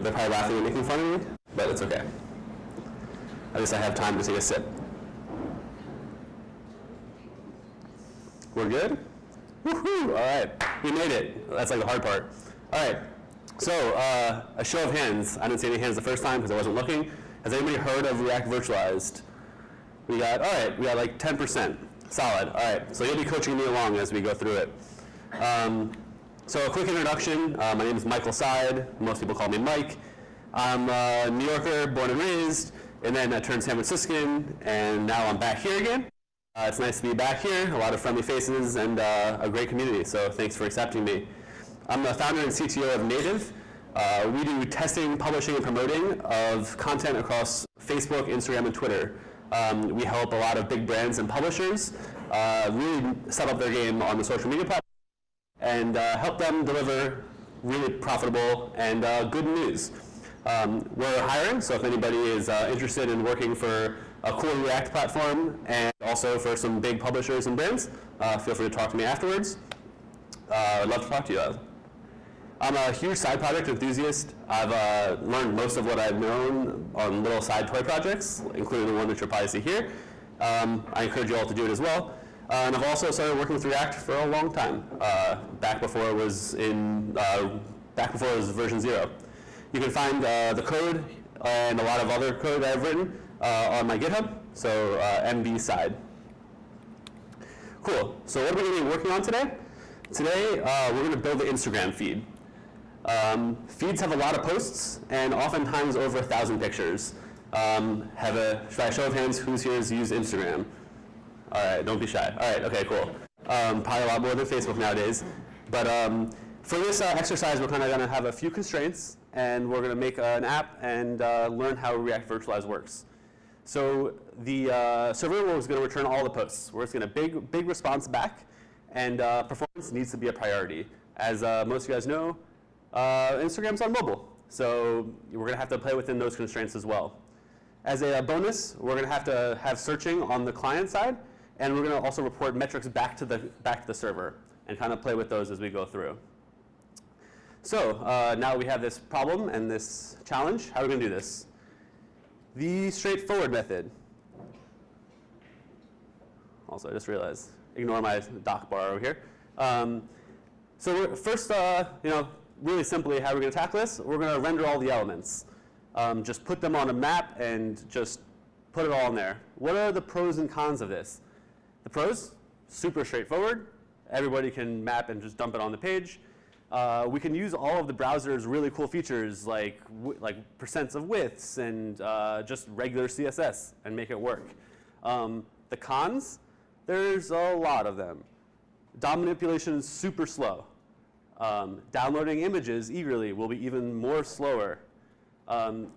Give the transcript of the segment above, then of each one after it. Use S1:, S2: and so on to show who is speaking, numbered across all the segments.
S1: They're probably laughing and making fun of me, but it's okay. At least I have time to take a sip. We're good? Woohoo! All right, we made it. That's like the hard part. All right, so a show of hands. I didn't see any hands the first time because I wasn't looking. Has anybody heard of React Virtualized? We got like 10%. Solid. All right, so you'll be coaching me along as we go through it. So a quick introduction. My name is Michael Seid. Most people call me Mike. I'm a New Yorker, born and raised, and then I turned San Franciscan, and now I'm back here again. It's nice to be back here. A lot of friendly faces and a great community, so thanks for accepting me. I'm the founder and CTO of Native. We do testing, publishing, and promoting of content across Facebook, Instagram, and Twitter. We help a lot of big brands and publishers really set up their game on the social media platform and help them deliver really profitable and good news. We're hiring, so if anybody is interested in working for a cool React platform and also for some big publishers and brands, feel free to talk to me afterwards. I'd love to talk to you. I'm a huge side project enthusiast. I've learned most of what I've known on little side toy projects, including the one that you'll probably see here. I encourage you all to do it as well. And I've also started working with React for a long time, back before it was version 0. You can find the code and a lot of other code I've written on my GitHub, so MB Seid. Cool. So what are we going to be working on today? Today we're going to build the Instagram feed. Feeds have a lot of posts and oftentimes over 1,000 pictures. Should I show of hands who's here has used Instagram? All right, don't be shy. All right, okay, cool. Probably a lot more than Facebook nowadays. But for this exercise, we're kind of going to have a few constraints, and we're going to make an app and learn how React Virtualized works. So the server is going to return all the posts. We're just going to big response back, and performance needs to be a priority. As most of you guys know, Instagram's on mobile, so we're going to have to play within those constraints as well. As a bonus, we're going to have searching on the client side, and we're going to also report metrics back to the server and kind of play with those as we go through. So now we have this problem and this challenge. How are we going to do this? The straightforward method. Also, I just realized, ignore my doc bar over here. So first, really simply, how are we going to tackle this? We're going to render all the elements. Just put them on a map and just put it all in there. What are the pros and cons of this? The pros, super straightforward. Everybody can map and just dump it on the page. We can use all of the browser's really cool features like percents of widths and just regular CSS and make it work. The cons, there's a lot of them. DOM manipulation is super slow. Downloading images eagerly will be even more slower.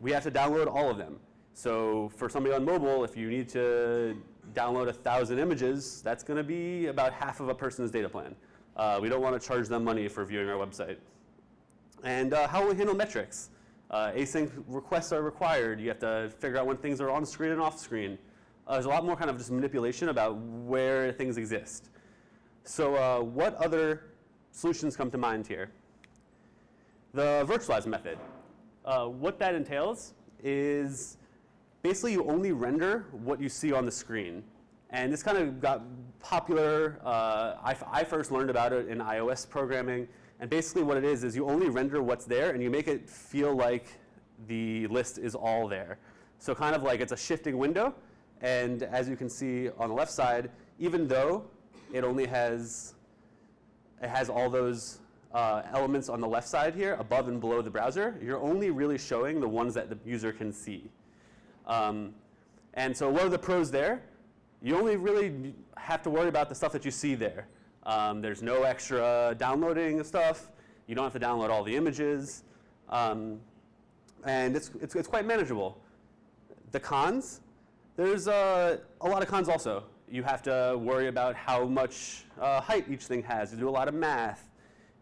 S1: We have to download all of them. So for somebody on mobile, if you need to download 1,000 images, that's going to be about half of a person's data plan. We don't want to charge them money for viewing our website. And how will we handle metrics? Async requests are required. You have to figure out when things are on screen and off screen. There's a lot more kind of just manipulation about where things exist. So what other solutions come to mind here? The virtualized method. What that entails is basically you only render what you see on the screen. And this kind of got popular. I first learned about it in iOS programming. And basically what it is you only render what's there and you make it feel like the list is all there. So kind of like it's a shifting window. And as you can see on the left side, even though it only has all those elements on the left side here, above and below the browser, you're only really showing the ones that the user can see. And so what are the pros there? You only really have to worry about the stuff that you see there. There's no extra downloading stuff. You don't have to download all the images. And it's quite manageable. The cons, there's a lot of cons also. You have to worry about how much height each thing has. You do a lot of math.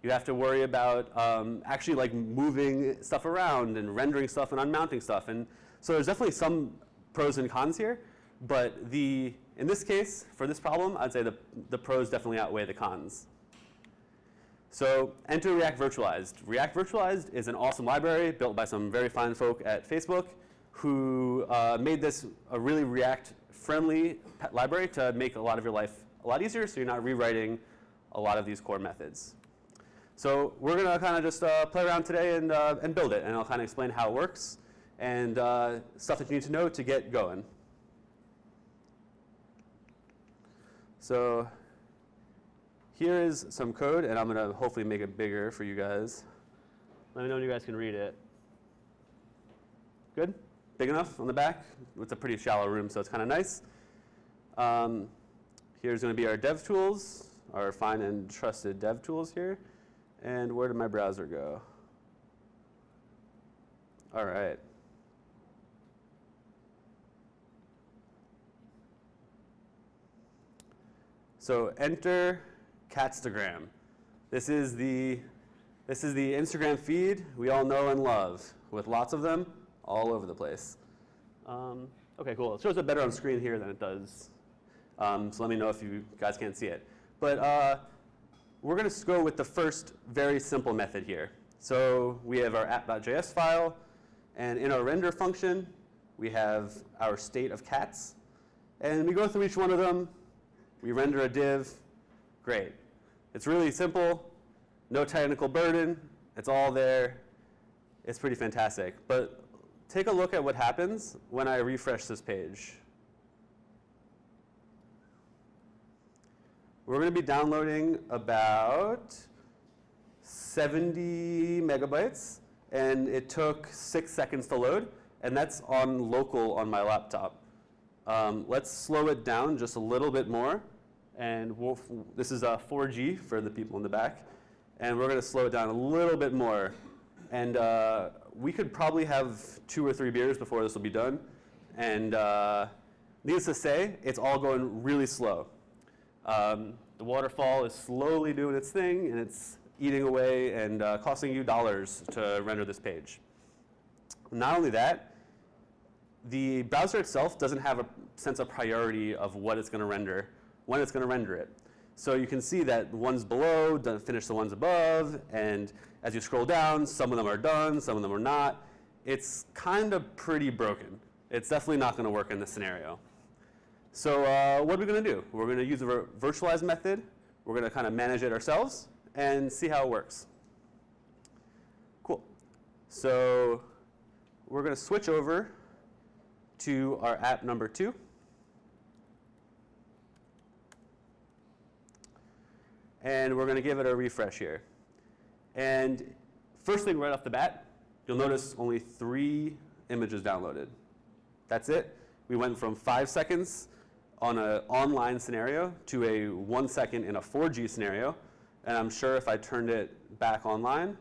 S1: You have to worry about actually like moving stuff around and rendering stuff and unmounting stuff. And so there's definitely some pros and cons here. But in this case, for this problem, I'd say the pros definitely outweigh the cons. So enter React Virtualized. React Virtualized is an awesome library built by some very fine folk at Facebook who made this a really React-friendly library to make a lot of your life a lot easier so you're not rewriting a lot of these core methods. So we're going to kind of just play around today and build it, and I'll kind of explain how it works and stuff that you need to know to get going. So here is some code, and I'm going to hopefully make it bigger for you guys. Let me know when you guys can read it. Good? Big enough on the back? It's a pretty shallow room, so it's kind of nice. Here's going to be our dev tools, our fine and trusted dev tools here. And where did my browser go? All right. So enter Catstagram. This is the Instagram feed we all know and love, with lots of them all over the place. OK, cool. It shows up better on screen here than it does. So let me know if you guys can't see it. But we're going to go with the first very simple method here. So we have our app.js file, and in our render function, we have our state of cats. And we go through each one of them. We render a div. Great. It's really simple, no technical burden. It's all there. It's pretty fantastic. But take a look at what happens when I refresh this page. We're going to be downloading about 70 megabytes, and it took 6 seconds to load, and that's on local on my laptop. Let's slow it down just a little bit more, and this is 4G for the people in the back, and we're going to slow it down a little bit more. And we could probably have 2 or 3 beers before this will be done, and needless to say, it's all going really slow. The waterfall is slowly doing its thing, and it's eating away and costing you dollars to render this page. Not only that, the browser itself doesn't have a sense of priority of what it's going to render, when it's going to render it. So you can see that the ones below don't finish the ones above, and as you scroll down, some of them are done, some of them are not. It's kind of pretty broken. It's definitely not going to work in this scenario. So what are we going to do? We're going to use a virtualized method. We're going to kind of manage it ourselves and see how it works. Cool. So we're going to switch over to our app number 2. And we're going to give it a refresh here. And first thing right off the bat, you'll notice only 3 images downloaded. That's it. We went from 5 seconds on an online scenario to a 1 second in a 4G scenario. And I'm sure if I turned it back online,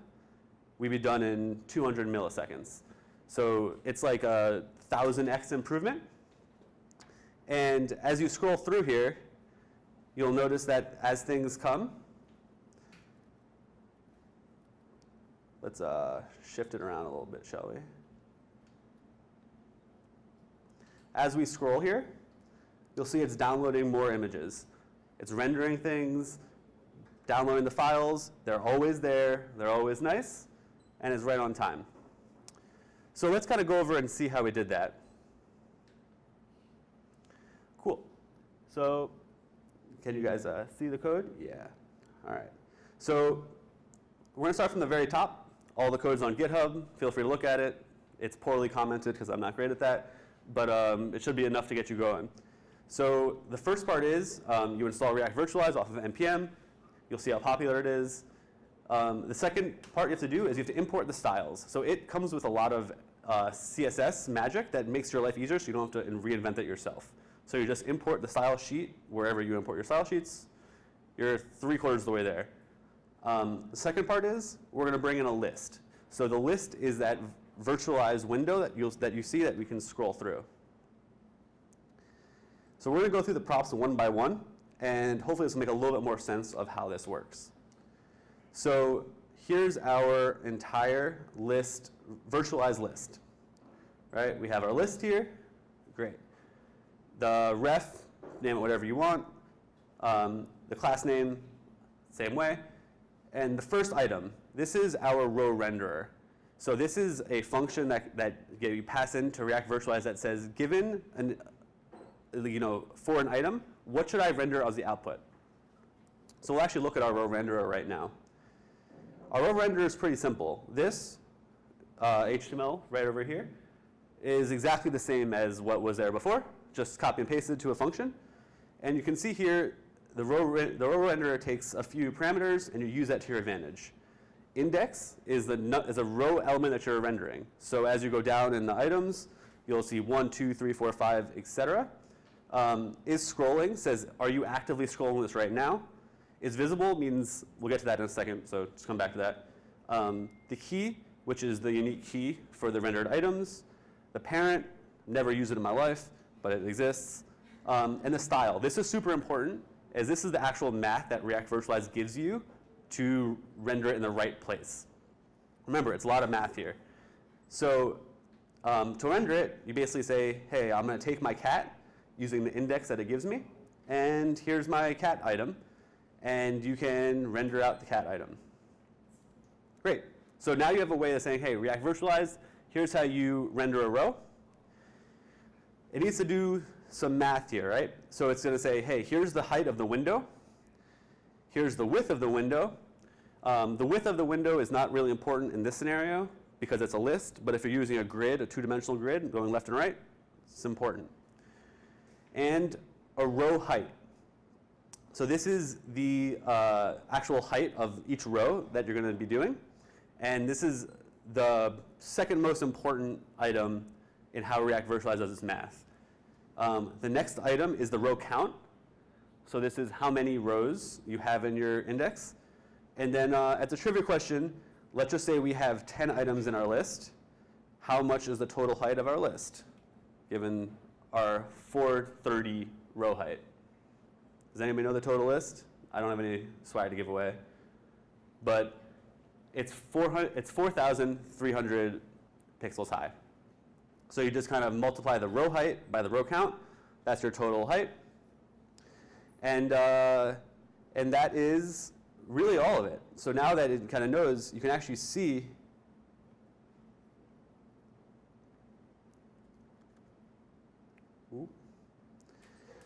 S1: we'd be done in 200 milliseconds. So it's like a 1000x improvement. And as you scroll through here, you'll notice that as things come, let's shift it around a little bit, shall we? As we scroll here, you'll see it's downloading more images. It's rendering things, downloading the files. They're always there. They're always nice. And it's right on time. So let's kind of go over and see how we did that. Cool. So can you guys see the code? Yeah. All right. So we're going to start from the very top. All the code's on GitHub. Feel free to look at it. It's poorly commented because I'm not great at that. But it should be enough to get you going. So the first part is you install React Virtualized off of NPM. You'll see how popular it is. The second part you have to do is you have to import the styles. So it comes with a lot of CSS magic that makes your life easier so you don't have to reinvent it yourself. So you just import the style sheet wherever you import your style sheets. You're 3/4 of the way there. The second part is we're going to bring in a list. So the list is that virtualized window that you see that we can scroll through. So we're going to go through the props one by one, and hopefully this will make a little bit more sense of how this works. So here's our entire list, virtualized list. Right? We have our list here. Great. The ref, name it whatever you want. The class name, same way. And the first item, this is our row renderer. So this is a function that you pass into React Virtualized that says, given an, for an item, what should I render as the output? So we'll actually look at our row renderer right now. Our row renderer is pretty simple. This HTML right over here is exactly the same as what was there before, just copy and pasted to a function. And you can see here, the row renderer takes a few parameters, and you use that to your advantage. Index is a row element that you're rendering. So as you go down in the items, you'll see 1, 2, 3, 4, 5, etc. Is scrolling says, are you actively scrolling this right now? Is visible means, we'll get to that in a second, so just come back to that. The key, which is the unique key for the rendered items. The parent, never used it in my life, but it exists. And the style. This is super important, as this is the actual math that React Virtualized gives you to render it in the right place. Remember, it's a lot of math here. So to render it, you basically say, hey, I'm going to take my cat using the index that it gives me, and here's my cat item. And you can render out the cat item. Great. So now you have a way of saying, hey, React Virtualized, here's how you render a row. It needs to do some math here, right? So it's going to say, hey, here's the height of the window. Here's the width of the window. The width of the window is not really important in this scenario because it's a list. But if you're using a grid, a two-dimensional grid, going left and right, it's important. And a row height. So this is the actual height of each row that you're going to be doing. And this is the second most important item in how React Virtualized does its math. The next item is the row count. So this is how many rows you have in your index. And then as a trivia question, let's just say we have 10 items in our list. How much is the total height of our list, given our 430 row height? Does anybody know the total list? I don't have any swag to give away. But it's 4,300 pixels high. So you just kind of multiply the row height by the row count. That's your total height. And that is really all of it. So now that it kind of knows, you can actually see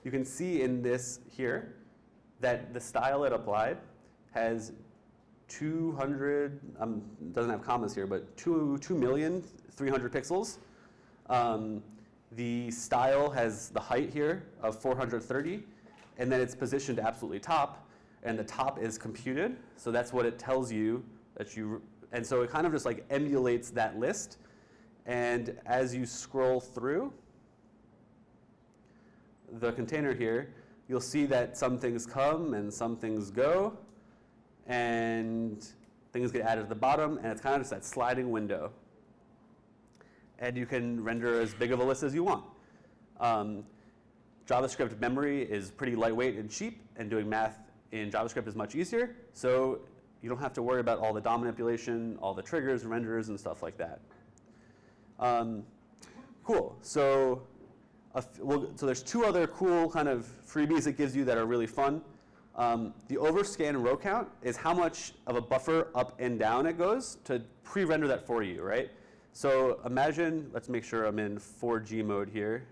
S1: you can see in this here that the style it applied has 200, doesn't have commas here, but 2,300,000 pixels. The style has the height here of 430, and then it's positioned absolutely top, and the top is computed. So that's what it tells you that you, and so it kind of just like emulates that list. And as you scroll through the container here, you'll see that some things come and some things go, and things get added to the bottom, and it's kind of just that sliding window. And you can render as big of a list as you want. JavaScript memory is pretty lightweight and cheap, and doing math in JavaScript is much easier, so you don't have to worry about all the DOM manipulation, all the triggers, renderers, and stuff like that. Cool. So there's two other cool kind of freebies it gives you that are really fun. The overscan row count is how much of a buffer up and down it goes to pre-render that for you, right? So imagine, let's make sure I'm in 4G mode here.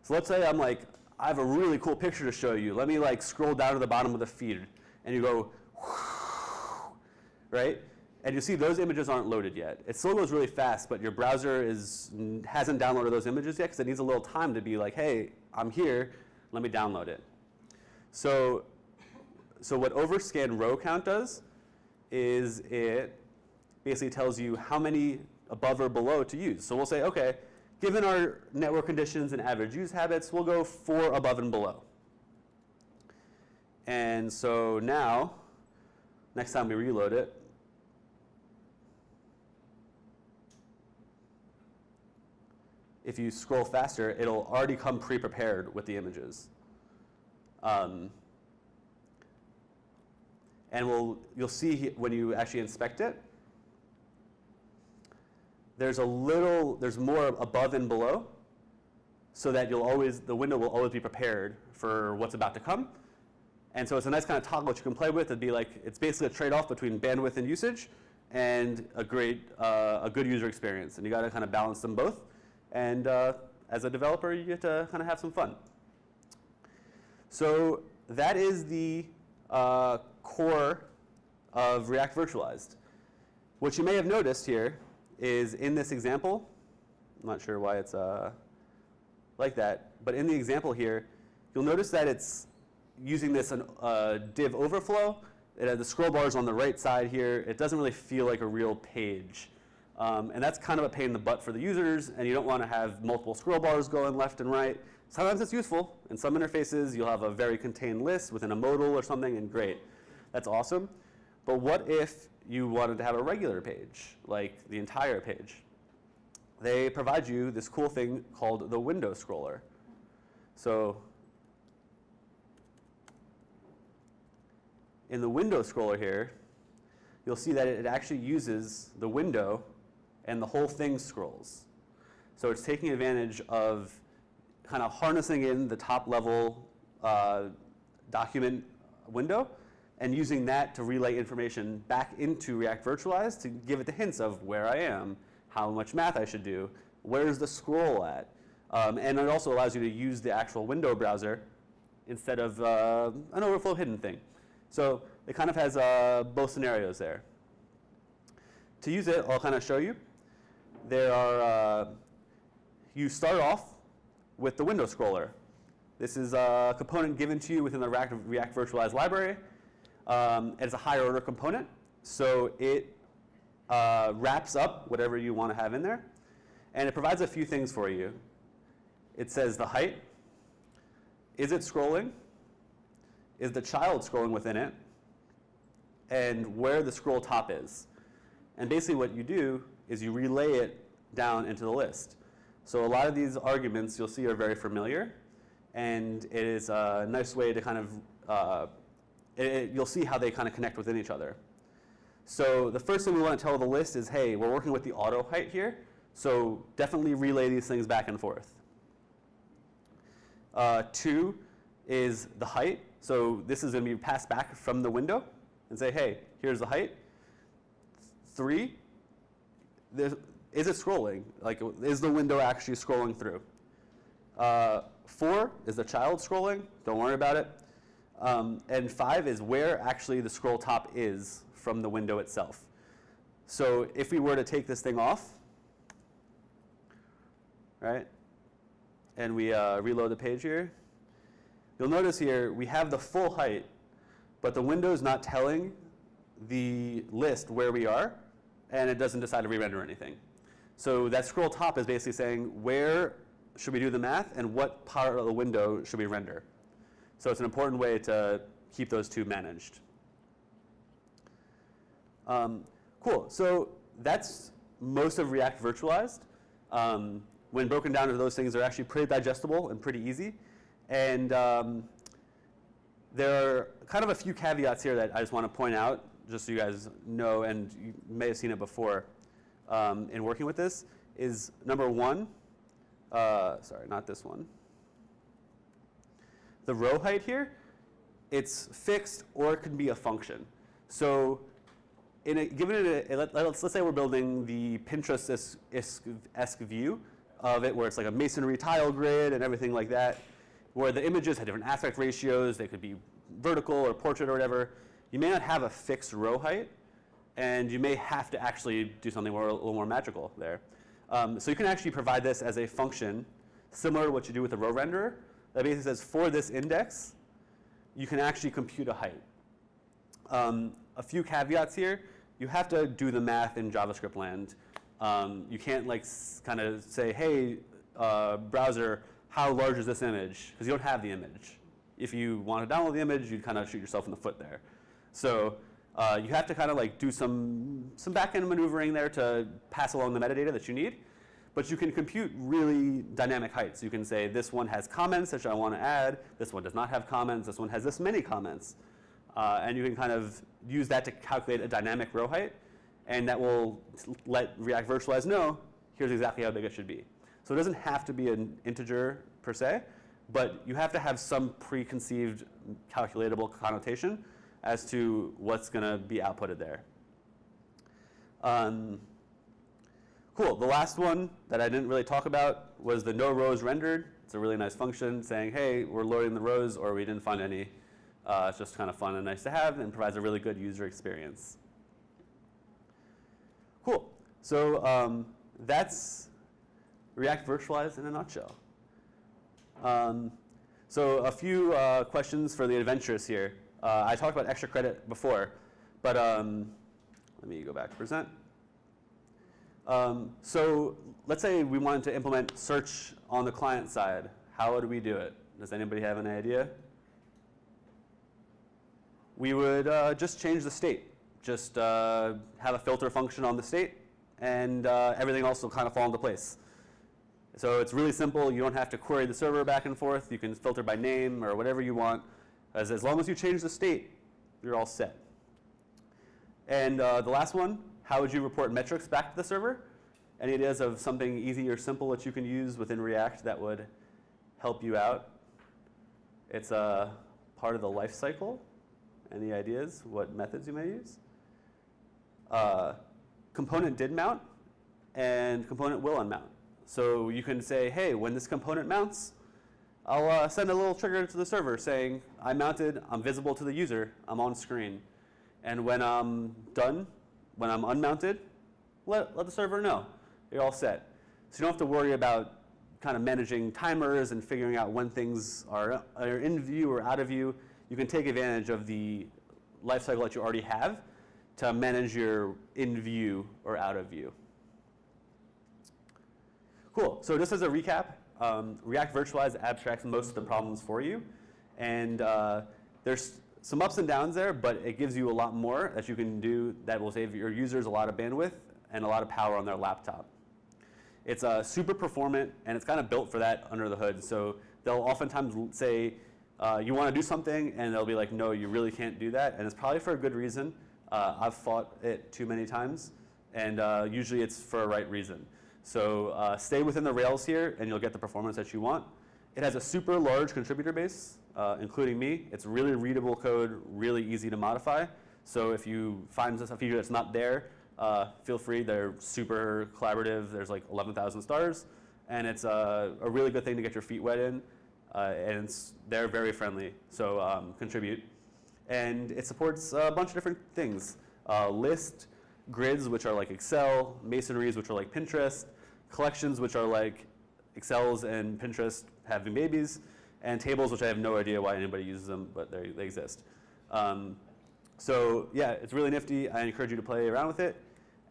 S1: So let's say I'm like, I have a really cool picture to show you. Let me like scroll down to the bottom of the feed, and you go, right? And you see those images aren't loaded yet. It still goes really fast, but your browser hasn't downloaded those images yet because it needs a little time to be like, hey, I'm here, let me download it. So what overscan row count does is it basically tells you how many above or below to use. So we'll say, okay, given our network conditions and average use habits, we'll go 4 above and below. And so now, next time we reload it, if you scroll faster, it'll already come pre-prepared with the images. And you'll see when you actually inspect it, there's more above and below, so that the window will always be prepared for what's about to come. And so it's a nice kind of toggle that you can play with. It'd be like, it's basically a trade-off between bandwidth and usage and a good user experience. And you got to kind of balance them both. And as a developer, you get to kind of have some fun. So that is the core of React Virtualized. What you may have noticed here is in this example, I'm not sure why it's like that, but in the example here, you'll notice that it's using this div overflow. It has the scroll bars on the right side here. It doesn't really feel like a real page. And that's kind of a pain in the butt for the users, and you don't want to have multiple scroll bars going left and right. Sometimes it's useful. In some interfaces, you'll have a very contained list within a modal or something, and great. That's awesome. But what if you wanted to have a regular page, like the entire page? They provide you this cool thing called the window scroller. So in the window scroller here, you'll see that it actually uses the window and the whole thing scrolls. So it's taking advantage of kind of harnessing in the top level document window and using that to relay information back into React Virtualized to give it the hints of where I am, how much math I should do, where's the scroll at. And it also allows you to use the actual window browser instead of an overflow hidden thing. So it kind of has both scenarios there. To use it, I'll kind of show you. There are, you start off with the window scroller. This is a component given to you within the React Virtualized library. It's a higher order component, so it wraps up whatever you want to have in there. And it provides a few things for you. It says the height. Is it scrolling? Is the child scrolling within it? And where the scroll top is. And basically what you do is you relay it down into the list. So a lot of these arguments you'll see are very familiar. And it is a nice way to kind of, you'll see how they kind of connect within each other. So the first thing we want to tell the list is, hey, we're working with the auto height here. So definitely relay these things back and forth. 2 is the height. So this is going to be passed back from the window and say, hey, here's the height. 3, is it scrolling? Like, is the window actually scrolling through? 4 is the child scrolling. Don't worry about it. And 5 is where actually the scroll top is from the window itself. So if we were to take this thing off, right, and we reload the page here, you'll notice here we have the full height, but the window's not telling the list where we are, and it doesn't decide to re-render anything. So that scroll top is basically saying where should we do the math and what part of the window should we render. So it's an important way to keep those two managed. Cool. So that's most of React Virtualized. When broken down into those things, they're actually pretty digestible and pretty easy. And there are kind of a few caveats here that I just want to point out, just so you guys know, and you may have seen it before in working with this, is number 1, sorry, not this one. The row height here, it's fixed or it can be a function. So let's say we're building the Pinterest-esque view of it, where it's like a masonry tile grid and everything like that, where the images have different aspect ratios. They could be vertical or portrait or whatever. You may not have a fixed row height, and you may have to actually do something a little more magical there. So you can actually provide this as a function, similar to what you do with the row renderer, that basically says for this index, you can actually compute a height. A few caveats here. You have to do the math in JavaScript land. You can't like kind of say, hey, browser, how large is this image? Because you don't have the image. If you want to download the image, you'd kind of shoot yourself in the foot there. So you have to kind of like do some back-end maneuvering there to pass along the metadata that you need. But you can compute really dynamic heights. You can say this one has comments that I want to add. This one does not have comments. This one has this many comments. And you can kind of use that to calculate a dynamic row height. And that will let React Virtualized know, here's exactly how big it should be. So it doesn't have to be an integer per se, but you have to have some preconceived calculatable connotation as to what's going to be outputted there. Cool. The last one that I didn't really talk about was the no rows rendered. It's a really nice function saying, hey, we're loading the rows, or we didn't find any. It's just kind of fun and nice to have and provides a really good user experience. Cool. So that's React Virtualized in a nutshell. So a few questions for the adventurous here. I talked about extra credit before, but let me go back to present. So let's say we wanted to implement search on the client side. How would we do it? Does anybody have an idea? We would just change the state. Just have a filter function on the state, and everything else will kind of fall into place. So it's really simple. You don't have to query the server back and forth. You can filter by name or whatever you want. As long as you change the state, you're all set. And the last one, how would you report metrics back to the server? Any ideas of something easy or simple that you can use within React that would help you out? It's a part of the life cycle. Any ideas what methods you may use? Component did mount and component will unmount. So you can say, hey, when this component mounts, I'll send a little trigger to the server saying, I mounted, I'm visible to the user, I'm on screen. And when I'm done, when I'm unmounted, let the server know. You're all set. So you don't have to worry about kind of managing timers and figuring out when things are in view or out of view. You can take advantage of the lifecycle that you already have to manage your in view or out of view. Cool. So just as a recap, React Virtualized abstracts most of the problems for you. And there's some ups and downs there, but it gives you a lot more that you can do that will save your users a lot of bandwidth and a lot of power on their laptop. It's super performant, and it's kind of built for that under the hood. So they'll oftentimes say, you want to do something, and they'll be like, no, you really can't do that. And it's probably for a good reason. I've fought it too many times, and usually it's for a right reason. So stay within the Rails here, and you'll get the performance that you want. It has a super large contributor base, including me. It's really readable code, really easy to modify. So if you find a feature that's not there, feel free. They're super collaborative. There's like 11,000 stars. And it's a really good thing to get your feet wet in. And they're very friendly, so contribute. And it supports a bunch of different things. List, grids, which are like Excel, masonries, which are like Pinterest, collections, which are like Excels and Pinterest having babies, and tables, which I have no idea why anybody uses them, but they exist. So yeah, it's really nifty. I encourage you to play around with it.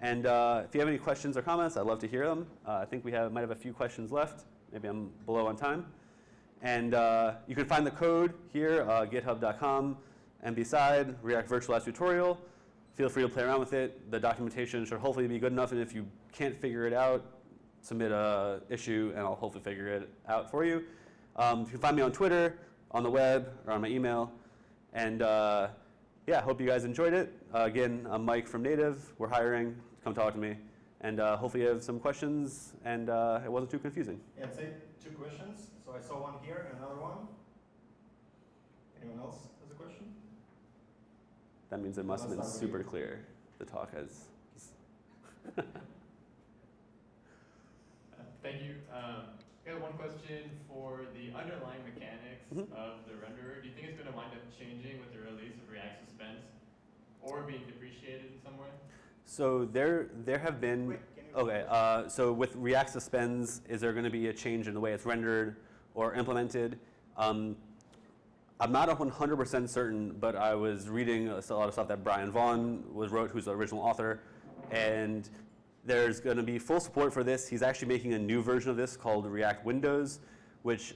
S1: And if you have any questions or comments, I'd love to hear them. I think we might have a few questions left. Maybe I'm below on time. And you can find the code here, github.com, Seid, React Virtualized tutorial. Feel free to play around with it. The documentation should hopefully be good enough, and if you can't figure it out, submit an issue, and I'll hopefully figure it out for you. You can find me on Twitter, on the web, or on my email. And yeah, hope you guys enjoyed it. Again, I'm Mike from Native. We're hiring. Come talk to me. And hopefully you have some questions, and it wasn't too confusing.
S2: Yeah, I'd say 2 questions. So I saw one here and another one. Anyone else has a question?
S1: That means it must have been super clear. The talk has.
S3: Thank you. I got one question for the underlying mechanics of the renderer. Do you think it's going to wind up changing with the release of React Suspense or being depreciated in some way?
S1: So there have been, so with React Suspense, is there going to be a change in the way it's rendered or implemented? I'm not 100% certain, but I was reading a lot of stuff that Brian Vaughn wrote, who's the original author, and there's going to be full support for this. He's actually making a new version of this called React Windows, which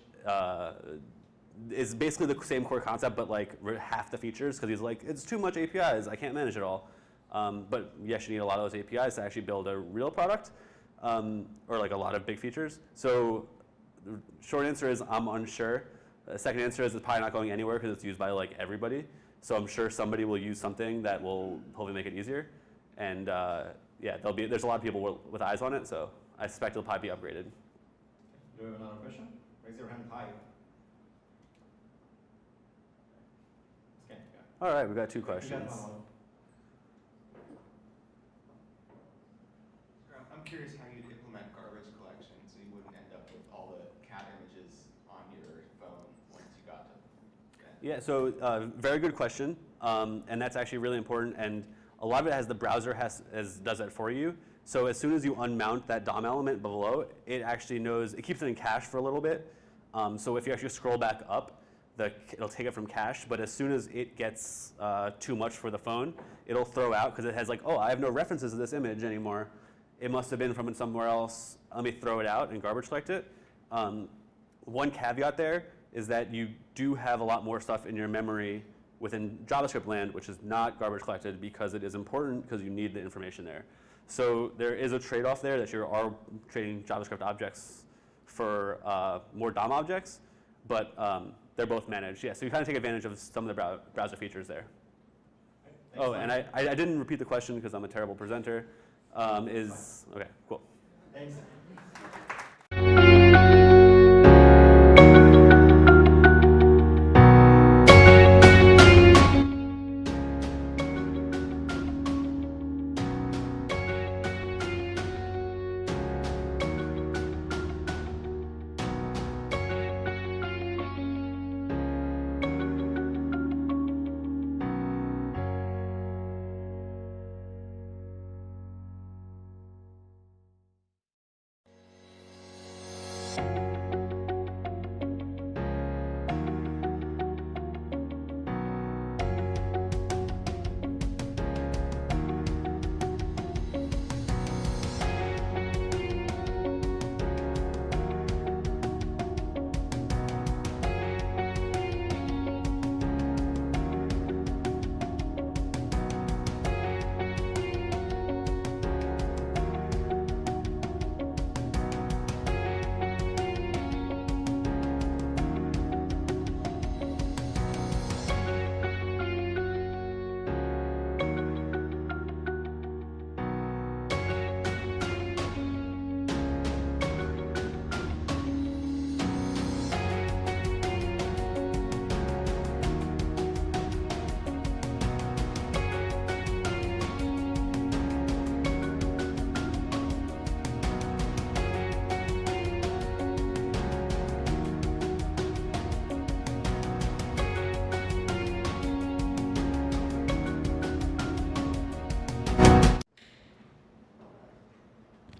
S1: is basically the same core concept, but like half the features, because he's like, it's too much APIs, I can't manage it all. But yes, you need a lot of those APIs to actually build a real product, or like a lot of big features. So the short answer is I'm unsure. The second answer is it's probably not going anywhere because it's used by like everybody. So I'm sure somebody will use something that will hopefully make it easier. And yeah, there's a lot of people with eyes on it, so I suspect it'll probably be upgraded.
S2: Do we have another question? Raise your hand high.
S1: All right, we've got 2
S2: We got
S1: questions.
S2: one.
S4: I'm curious how you'd implement garbage collection so you wouldn't end up with all the cat images on your phone once you got to it.
S1: Yeah, so very good question, and that's actually really important. And a lot of it has the browser does that for you. So as soon as you unmount that DOM element below, it actually knows, it keeps it in cache for a little bit. So if you actually scroll back up, it'll take it from cache. But as soon as it gets too much for the phone, it'll throw out, because it has like, oh, I have no references to this image anymore. It must have been from somewhere else. Let me throw it out and garbage collect it. One caveat there is that you do have a lot more stuff in your memory within JavaScript land, which is not garbage collected, because it is important, because you need the information there. So there is a trade-off there that you are trading JavaScript objects for more DOM objects, but they're both managed. Yeah, so you kind of take advantage of some of the browser features there. Oh, and I didn't repeat the question because I'm a terrible presenter. Okay, cool.
S2: Thanks.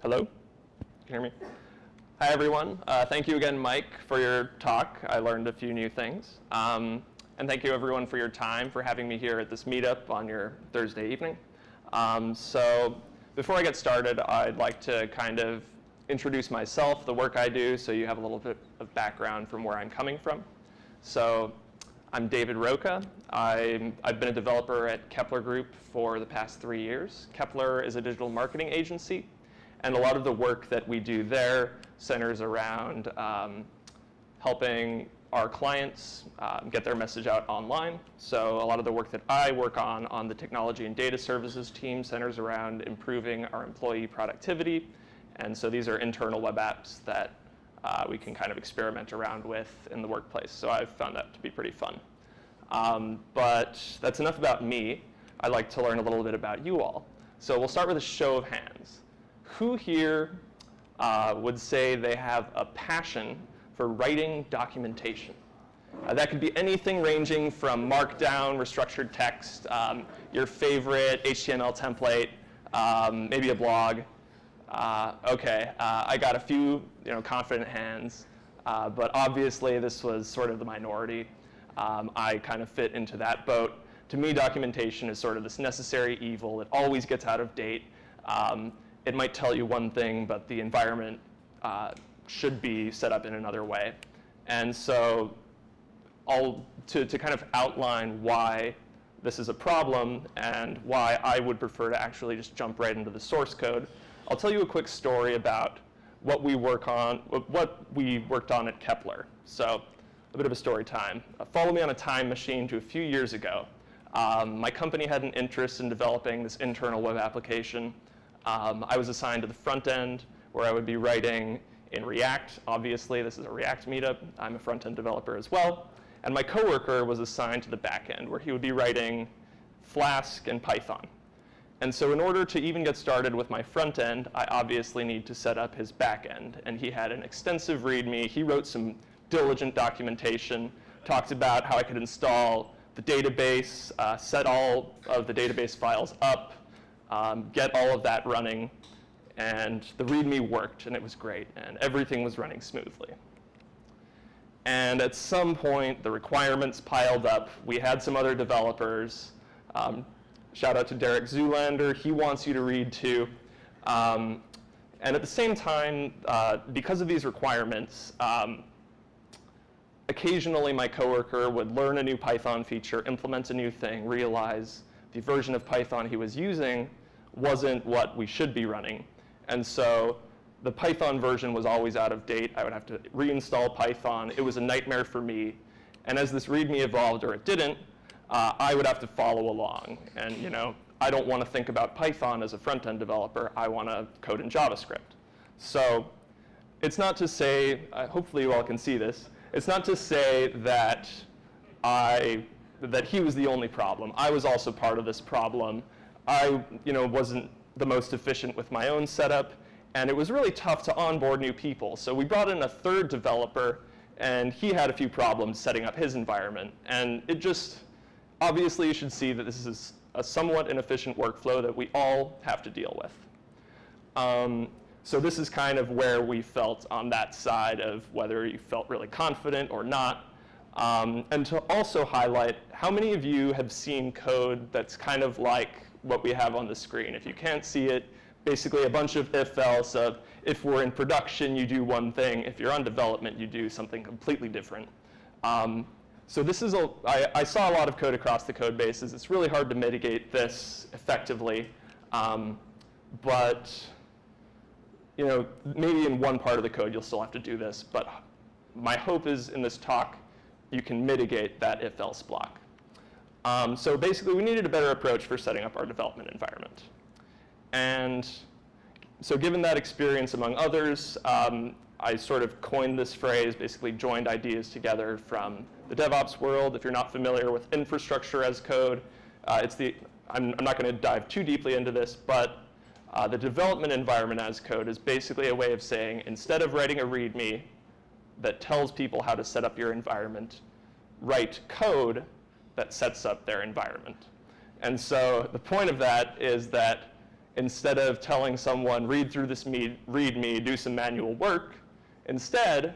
S5: Hello? Can you hear me? Hi, everyone. Thank you again, Mike, for your talk. I learned a few new things. And thank you, everyone, for your time, for having me here at this meetup on your Thursday evening. So before I get started, I'd like to kind of introduce myself, the work I do, so you have a little bit of background from where I'm coming from. So I'm David Roeca. I've been a developer at Kepler Group for the past 3 years. Kepler is a digital marketing agency. And a lot of the work that we do there centers around helping our clients get their message out online. So a lot of the work that I work on the technology and data services team centers around improving our employee productivity. And so these are internal web apps that we can kind of experiment around with in the workplace. So I've found that to be pretty fun. But that's enough about me. I'd like to learn a little bit about you all. So we'll start with a show of hands. Who here would say they have a passion for writing documentation? That could be anything ranging from markdown, restructured text, your favorite HTML template, maybe a blog. Okay, I got a few confident hands, but obviously this was sort of the minority. I kind of fit into that boat. To me, documentation is sort of this necessary evil. It always gets out of date. It might tell you one thing, but the environment should be set up in another way. And so to kind of outline why this is a problem and why I would prefer to actually just jump right into the source code, I'll tell you a quick story about what we worked on at Kepler. So a bit of a story time. Follow me on a time machine to a few years ago. My company had an interest in developing this internal web application. I was assigned to the front end, where I would be writing in React. Obviously, this is a React meetup. I'm a front-end developer as well. And my coworker was assigned to the back end, where he would be writing Flask and Python. And so in order to even get started with my front end, I obviously need to set up his back end. And he had an extensive README. He wrote some diligent documentation, talked about how I could install the database, set all of the database files up, get all of that running. And the README worked, and it was great. And everything was running smoothly. And at some point, the requirements piled up. We had some other developers. Shout out to Derek Zoolander. He wants you to read too. And at the same time, because of these requirements, occasionally my coworker would learn a new Python feature, implement a new thing, realize the version of Python he was using wasn't what we should be running. And so the Python version was always out of date. I would have to reinstall Python. It was a nightmare for me. And as this README evolved, or it didn't, I would have to follow along. And I don't want to think about Python as a front-end developer. I want to code in JavaScript. So it's not to say, hopefully you all can see this, it's not to say that that he was the only problem. I was also part of this problem. I wasn't the most efficient with my own setup, and it was really tough to onboard new people. So we brought in a third developer, and he had a few problems setting up his environment. And it just, obviously you should see that this is a somewhat inefficient workflow that we all have to deal with. So this is kind of where we felt on that side of whether you felt really confident or not. And to also highlight, how many of you have seen code that's kind of like what we have on the screen? If you can't see it, basically a bunch of if-else of, if we're in production, you do one thing. If you're on development, you do something completely different. So this is I saw a lot of code across the code bases. It's really hard to mitigate this effectively. But maybe in one part of the code, you'll still have to do this. But my hope is in this talk, you can mitigate that if-else block. So basically, we needed a better approach for setting up our development environment. And so given that experience among others, I sort of coined this phrase, basically joined ideas together from the DevOps world. If you're not familiar with infrastructure as code, I'm not going to dive too deeply into this, but the development environment as code is basically a way of saying, instead of writing a README that tells people how to set up your environment, write code that sets up their environment. And so the point of that is that instead of telling someone, read through this README, do some manual work, instead,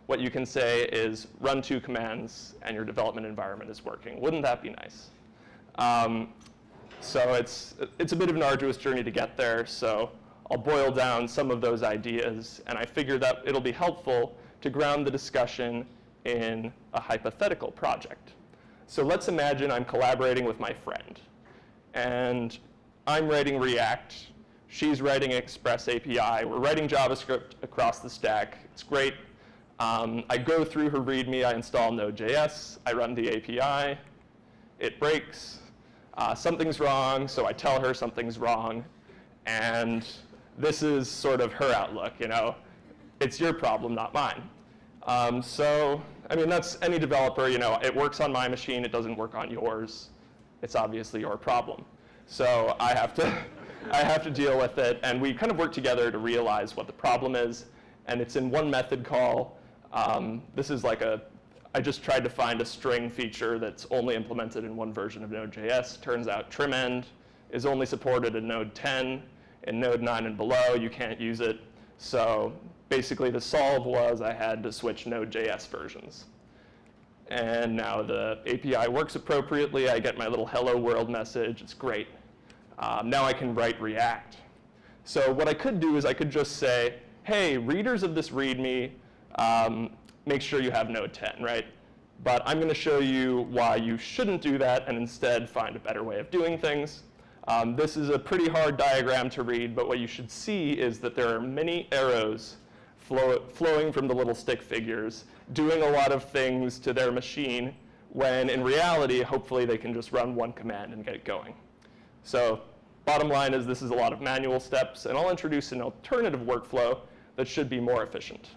S5: what you can say is run 2 commands and your development environment is working. Wouldn't that be nice? So it's a bit of an arduous journey to get there. So I'll boil down some of those ideas. And I figure that it'll be helpful to ground the discussion in a hypothetical project. So let's imagine I'm collaborating with my friend. And I'm writing React. She's writing Express API. We're writing JavaScript across the stack. It's great. I go through her README. I install Node.js. I run the API. It breaks. Something's wrong, so I tell her something's wrong. And this is sort of her outlook. It's your problem, not mine. So, I mean, that's any developer. It works on my machine. It doesn't work on yours. It's obviously your problem. So I have to deal with it. And we kind of work together to realize what the problem is. And it's in one method call. This is like I just tried to find a string feature that's only implemented in one version of Node.js. Turns out trim end is only supported in Node 10. In Node 9 and below, you can't use it. So basically, the solve was I had to switch Node.js versions. And now the API works appropriately. I get my little hello world message. It's great. Now I can write React. So what I could do is I could just say, hey, readers of this README, make sure you have Node 10, right? But I'm going to show you why you shouldn't do that and instead find a better way of doing things. This is a pretty hard diagram to read, but what you should see is that there are many arrows flowing from the little stick figures, doing a lot of things to their machine, when in reality, hopefully they can just run one command and get it going. So bottom line is this is a lot of manual steps, and I'll introduce an alternative workflow that should be more efficient.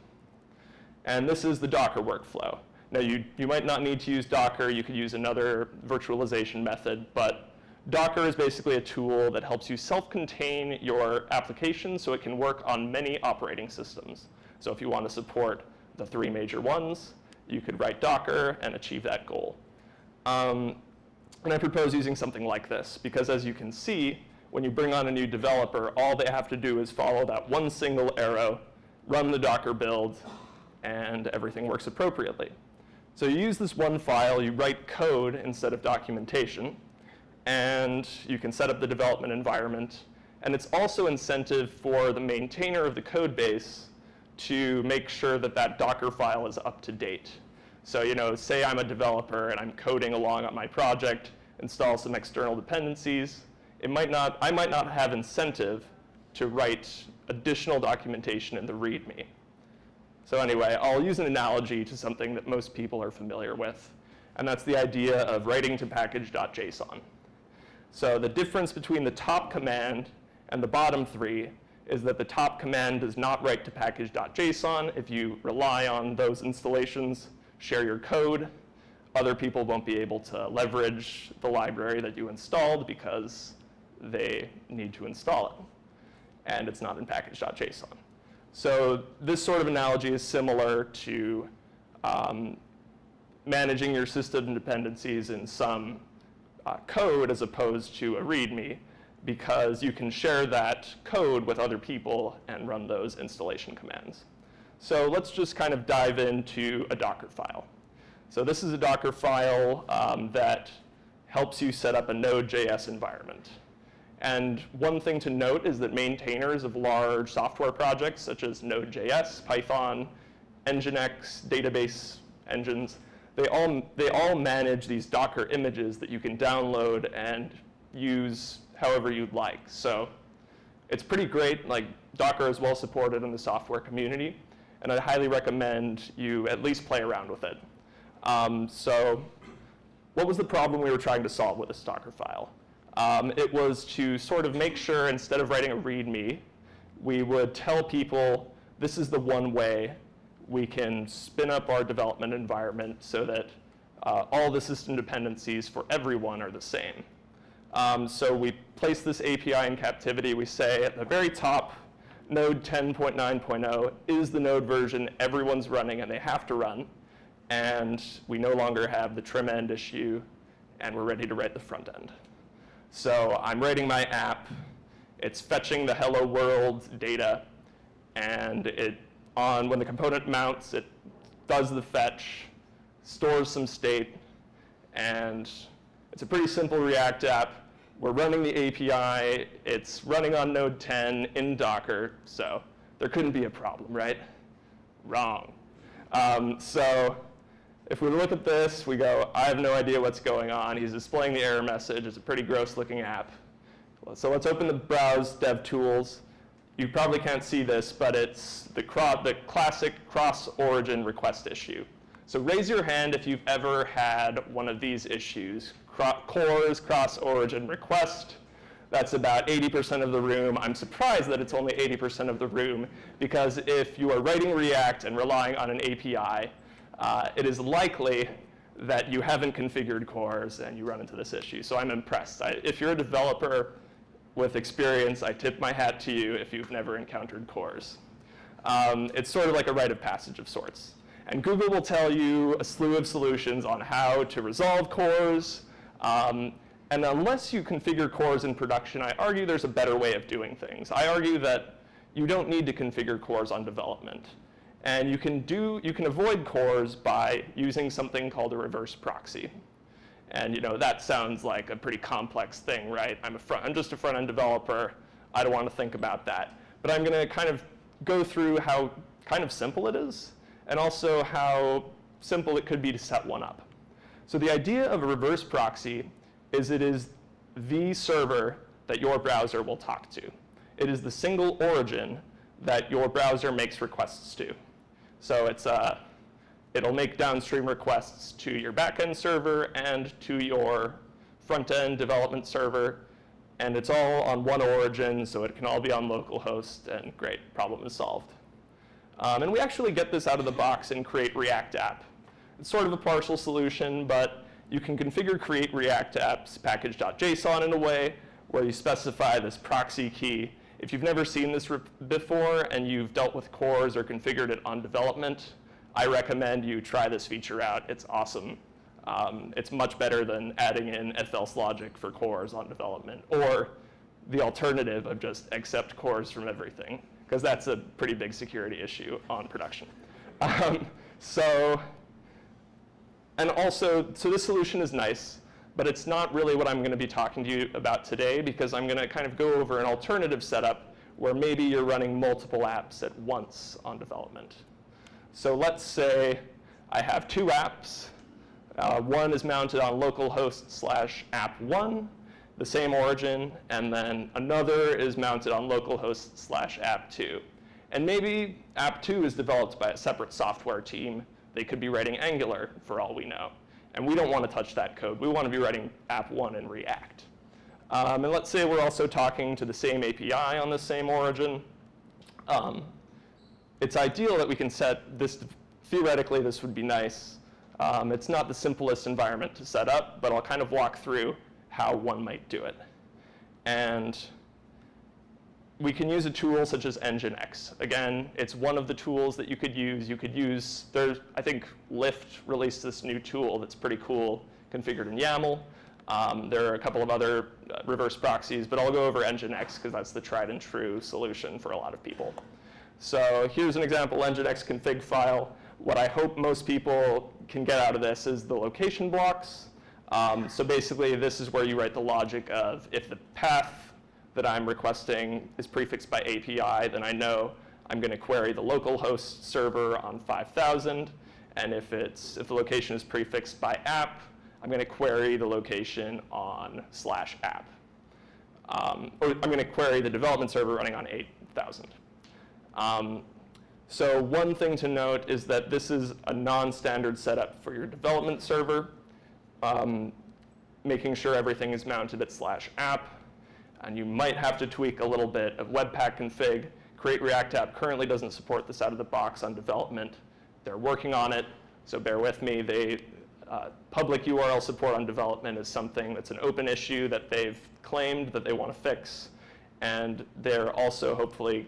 S5: And this is the Docker workflow. Now, you might not need to use Docker. You could use another virtualization method, but Docker is basically a tool that helps you self-contain your application so it can work on many operating systems. So if you want to support the 3 major ones, you could write Docker and achieve that goal. And I propose using something like this, because as you can see, when you bring on a new developer, all they have to do is follow that one single arrow, run the Docker build, and everything works appropriately. So you use this one file, you write code instead of documentation, and you can set up the development environment. And it's also incentive for the maintainer of the code base to make sure that that Docker file is up to date. So, say I'm a developer and I'm coding along on my project, install some external dependencies. I might not have incentive to write additional documentation in the README. So anyway, I'll use an analogy to something that most people are familiar with, and that's the idea of writing to package.json. So the difference between the top command and the bottom 3 is that the top command does not write to package.json. If you rely on those installations, share your code, other people won't be able to leverage the library that you installed because they need to install it, and it's not in package.json. So this sort of analogy is similar to managing your system dependencies in some code as opposed to a README, because you can share that code with other people and run those installation commands. So let's just kind of dive into a Docker file. So this is a Docker file that helps you set up a Node.js environment. And one thing to note is that maintainers of large software projects, such as Node.js, Python, Nginx, database engines, they all manage these Docker images that you can download and use however you'd like. So it's pretty great. Like, Docker is well supported in the software community, and I highly recommend you at least play around with it. So what was the problem we were trying to solve with this Docker file? It was to sort of make sure, instead of writing a README, we would tell people this is the one way we can spin up our development environment so that all the system dependencies for everyone are the same. So we place this API in captivity. We say at the very top, Node 10.9.0 is the Node version everyone's running and they have to run. And we no longer have the trim end issue, and we're ready to write the front end. So I'm writing my app. It's fetching the hello world data, and when the component mounts, it does the fetch, stores some state, and it's a pretty simple React app. We're running the API. It's running on Node 10 in Docker, so there couldn't be a problem, right? Wrong. So if we look at this, we go, I have no idea what's going on. He's displaying the error message. It's a pretty gross-looking app. So let's open the browse dev tools. You probably can't see this, but it's the classic cross-origin request issue. So raise your hand if you've ever had one of these issues. CORS, cross-origin request. That's about 80% of the room. I'm surprised that it's only 80% of the room, because if you are writing React and relying on an API, it is likely that you haven't configured CORS and you run into this issue. So I'm impressed. If you're a developer with experience, I tip my hat to you if you've never encountered CORS. It's sort of like a rite of passage of sorts. And Google will tell you a slew of solutions on how to resolve CORS. And unless you configure CORS in production, I argue there's a better way of doing things. I argue that you don't need to configure CORS on development. And you can avoid CORS by using something called a reverse proxy. And that sounds like a pretty complex thing, right? I'm just a front-end developer. I don't want to think about that. But I'm going to kind of go through how kind of simple it is, and also how simple it could be to set one up. So the idea of a reverse proxy is it is the server that your browser will talk to. It is the single origin that your browser makes requests to. So it'll make downstream requests to your backend server and to your front-end development server. And it's all on one origin, so it can all be on localhost, and great, problem is solved. And we actually get this out of the box in Create React App. It's sort of a partial solution, but you can configure create React apps package.json in a way where you specify this proxy key. If you've never seen this before and you've dealt with cores or configured it on development, I recommend you try this feature out. It's awesome. It's much better than adding in if-else logic for cores on development, or the alternative of just accept cores from everything, because that's a pretty big security issue on production. So this solution is nice, but it's not really what I'm going to be talking to you about today, because I'm going to kind of go over an alternative setup where maybe you're running multiple apps at once on development. So let's say I have two apps. One is mounted on localhost /app1, the same origin, and then another is mounted on localhost /app2. And maybe app2 is developed by a separate software team. They could be writing Angular, for all we know. And we don't want to touch that code. We want to be writing app1 in React. And let's say we're also talking to the same API on the same origin. It's ideal that we can set this, theoretically this would be nice. It's not the simplest environment to set up, but I'll kind of walk through how one might do it. And we can use a tool such as Nginx. Again, it's one of the tools that you could use. I think Lyft released this new tool that's pretty cool, configured in YAML. There are a couple of other reverse proxies, but I'll go over Nginx because that's the tried and true solution for a lot of people. So here's an example Nginx config file. What I hope most people can get out of this is the location blocks. So basically, this is where you write the logic of if the path that I'm requesting is prefixed by API, then I know I'm going to query the localhost server on 5000. And if the location is prefixed by app, I'm going to query the location on /app. Or I'm going to query the development server running on 8000. So one thing to note is that this is a non-standard setup for your development server, making sure everything is mounted at /app. And you might have to tweak a little bit of webpack config. Create React app currently doesn't support this out of the box on development. They're working on it, so bear with me. Public URL support on development is something that's an open issue that they've claimed that they want to fix. And they're also hopefully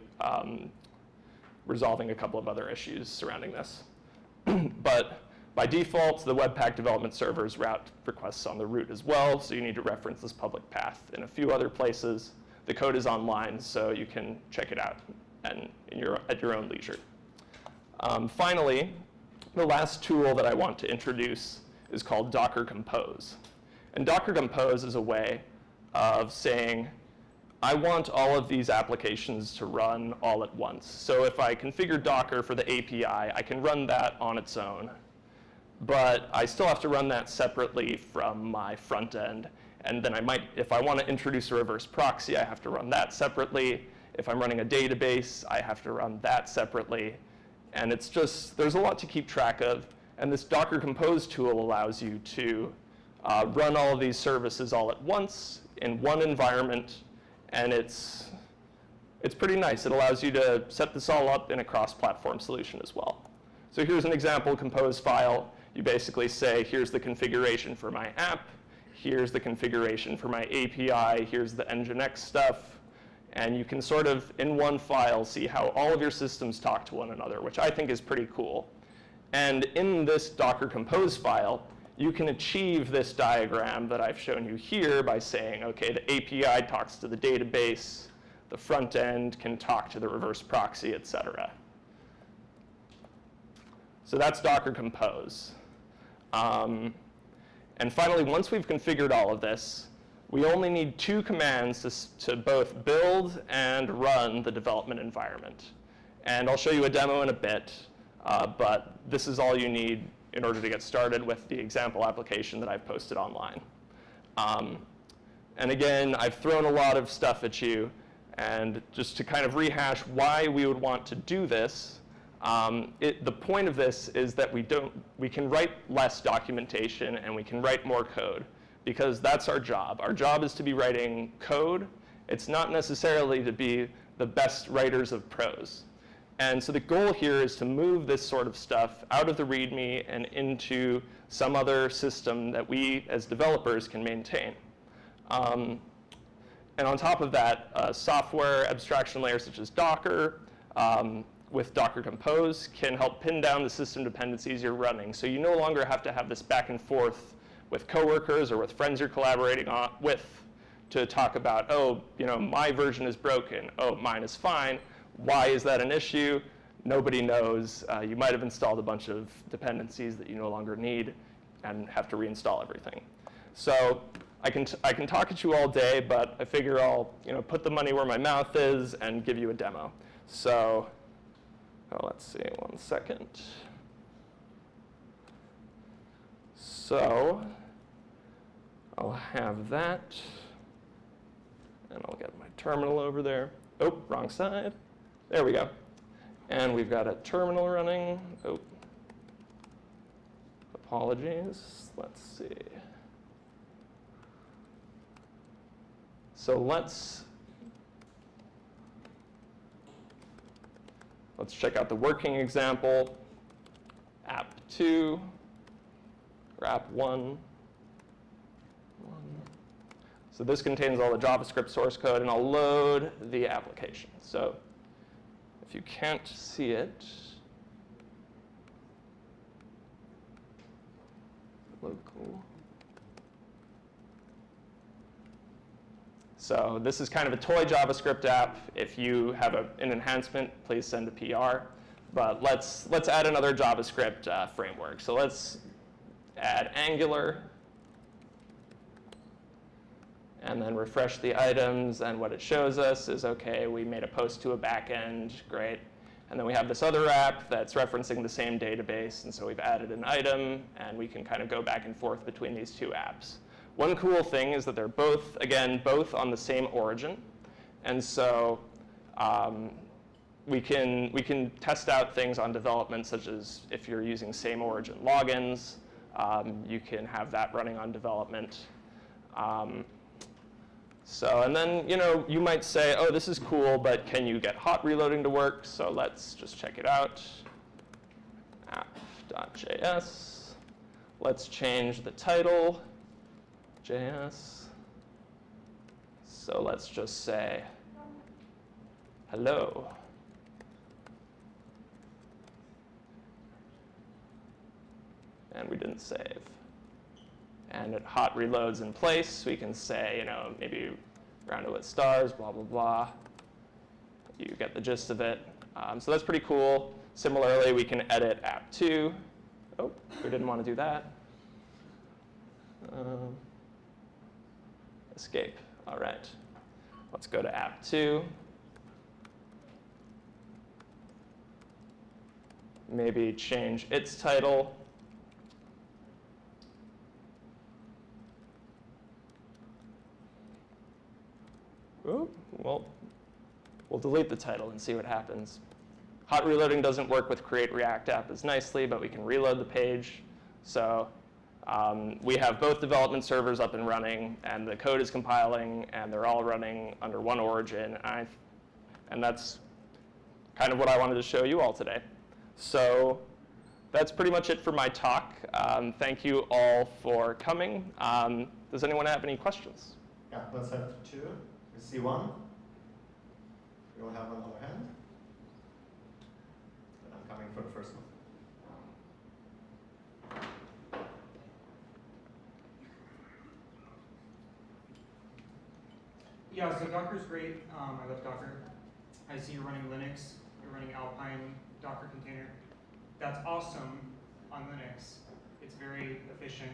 S5: resolving a couple of other issues surrounding this. But by default, the Webpack development servers route requests on the root as well, so you need to reference this public path in a few other places. The code is online, so you can check it out and at your own leisure. Finally, the last tool that I want to introduce is called Docker Compose. And Docker Compose is a way of saying, I want all of these applications to run all at once. So if I configure Docker for the API, I can run that on its own. But I still have to run that separately from my front end. And then if I want to introduce a reverse proxy, I have to run that separately. If I'm running a database, I have to run that separately. And it's just, there's a lot to keep track of. And this Docker Compose tool allows you to run all of these services all at once in one environment. And it's pretty nice. It allows you to set this all up in a cross-platform solution as well. So here's an example compose file. You basically say, here's the configuration for my app. Here's the configuration for my API. Here's the Nginx stuff. And you can sort of, in one file, see how all of your systems talk to one another, which I think is pretty cool. And in this Docker Compose file, you can achieve this diagram that I've shown you here by saying, OK, the API talks to the database. The front end can talk to the reverse proxy, et cetera. So that's Docker Compose. And finally, once we've configured all of this, we only need two commands to both build and run the development environment. And I'll show you a demo in a bit, but this is all you need in order to get started with the example application that I've posted online. And again, I've thrown a lot of stuff at you. And just to kind of rehash why we would want to do this, the point of this is that we can write less documentation and we can write more code, because that's our job. Our job is to be writing code. It's not necessarily to be the best writers of prose. And so the goal here is to move this sort of stuff out of the README and into some other system that we as developers can maintain. And on top of that, software abstraction layers such as Docker with Docker Compose can help pin down the system dependencies you're running. So you no longer have to have this back and forth with coworkers or with friends you're collaborating with to talk about, oh, my version is broken. Oh, mine is fine. Why is that an issue? Nobody knows. You might have installed a bunch of dependencies that you no longer need and have to reinstall everything. So I can talk at you all day, but I figure I'll put the money where my mouth is and give you a demo. So let's see, 1 second. So I'll have that, and I'll get my terminal over there. Oh, wrong side. There we go. And we've got a terminal running. Oh, apologies. Let's see. So let's check out the working example, app 2, or app 1. So this contains all the JavaScript source code, and I'll load the application. So if you can't see it, local. So this is kind of a toy JavaScript app. If you have an enhancement, please send a PR. But let's add another JavaScript framework. So let's add Angular, and then refresh the items. And what it shows us is, OK, we made a post to a backend. Great. And then we have this other app that's referencing the same database. And so we've added an item, and we can kind of go back and forth between these two apps. One cool thing is that they're both, again, both on the same origin. And so we can test out things on development, such as if you're using same origin logins, you can have that running on development. And then you might say, oh, this is cool, but can you get hot reloading to work? So let's just check it out. App.js. Let's change the title. JS. So let's just say hello. And we didn't save. And it hot reloads in place. We can say, maybe round it with stars, blah, blah, blah. You get the gist of it. So that's pretty cool. Similarly, we can edit app 2. Oh, we didn't want to do that. Escape. All right. Let's go to app 2. Maybe change its title. Ooh, well, we'll delete the title and see what happens. Hot reloading doesn't work with Create React App as nicely, but we can reload the page. So we have both development servers up and running, and the code is compiling, and they're all running under one origin. And that's kind of what I wanted to show you all today. So that's pretty much it for my talk. Thank you all for coming. Does anyone have any questions?
S2: Yeah, let's have 2. We see 1. We all have one other hand. And I'm coming for the first one.
S6: Yeah, so Docker's great. I love Docker. I see you're running Linux. You're running Alpine Docker container. That's awesome on Linux. It's very efficient.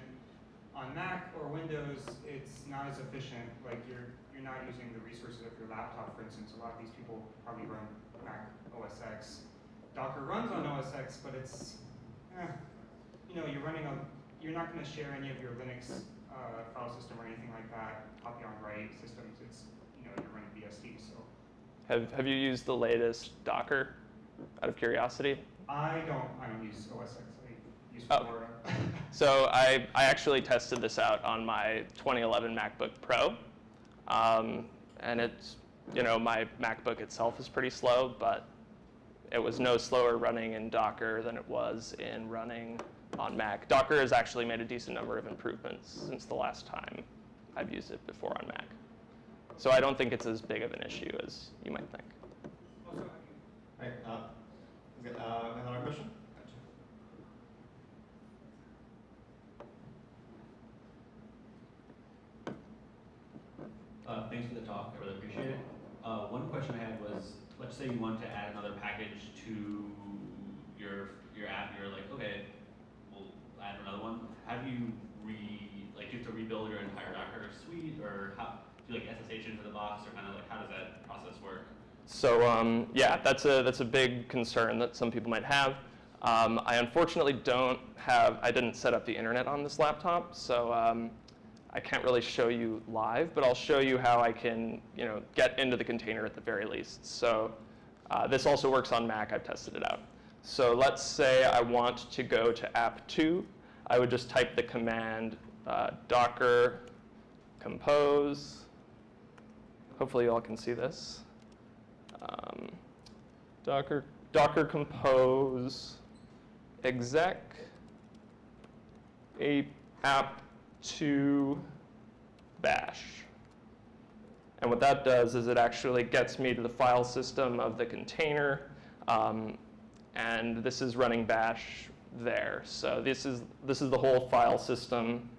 S6: On Mac or Windows, it's not as efficient. Like you're not using the resources of your laptop, for instance. A lot of these people probably run Mac OS X. Docker runs on OS X, but it's, you're not going to share any of your Linux file system or anything like that. Copy on write systems. It's you're running BSD. So.
S5: Have you used the latest Docker? Out of curiosity.
S6: I don't use OS X. I use Fedora.
S5: So I actually tested this out on my 2011 MacBook Pro, and it's my MacBook itself is pretty slow, but it was no slower running in Docker than it was in running on Mac. Docker has actually made a decent number of improvements since the last time I've used it before on Mac. So I don't think it's as big of an issue as you might think.
S2: Right. Another question?
S7: Thanks for the talk. I really appreciate it. One question I had was, let's say you want to add another package to your app. You're like, okay, we'll add another one. How do you do you have to rebuild your entire Docker suite, or how do you like SSH into the box, or kind of like how does that process work?
S5: So yeah, that's a big concern that some people might have. I unfortunately I didn't set up the internet on this laptop, so I can't really show you live, but I'll show you how I can get into the container at the very least. So this also works on Mac. I've tested it out. So let's say I want to go to app 2. I would just type the command docker compose. Hopefully you all can see this. Docker compose exec app2 bash. And what that does is it actually gets me to the file system of the container, and this is running bash there. So this is the whole file system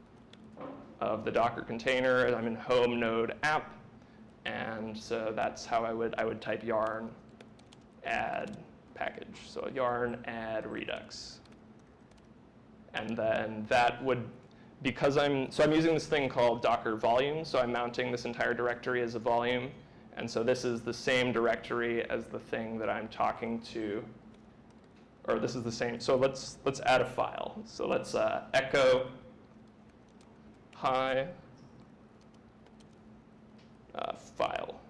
S5: of the Docker container. I'm in home node app, and so that's how I would type yarn add package. So yarn add redux. And then that would, because I'm using this thing called Docker volume, so I'm mounting this entire directory as a volume. And so this is the same directory as the thing that I'm talking to, or this is the same. So let's add a file. So let's echo hi file.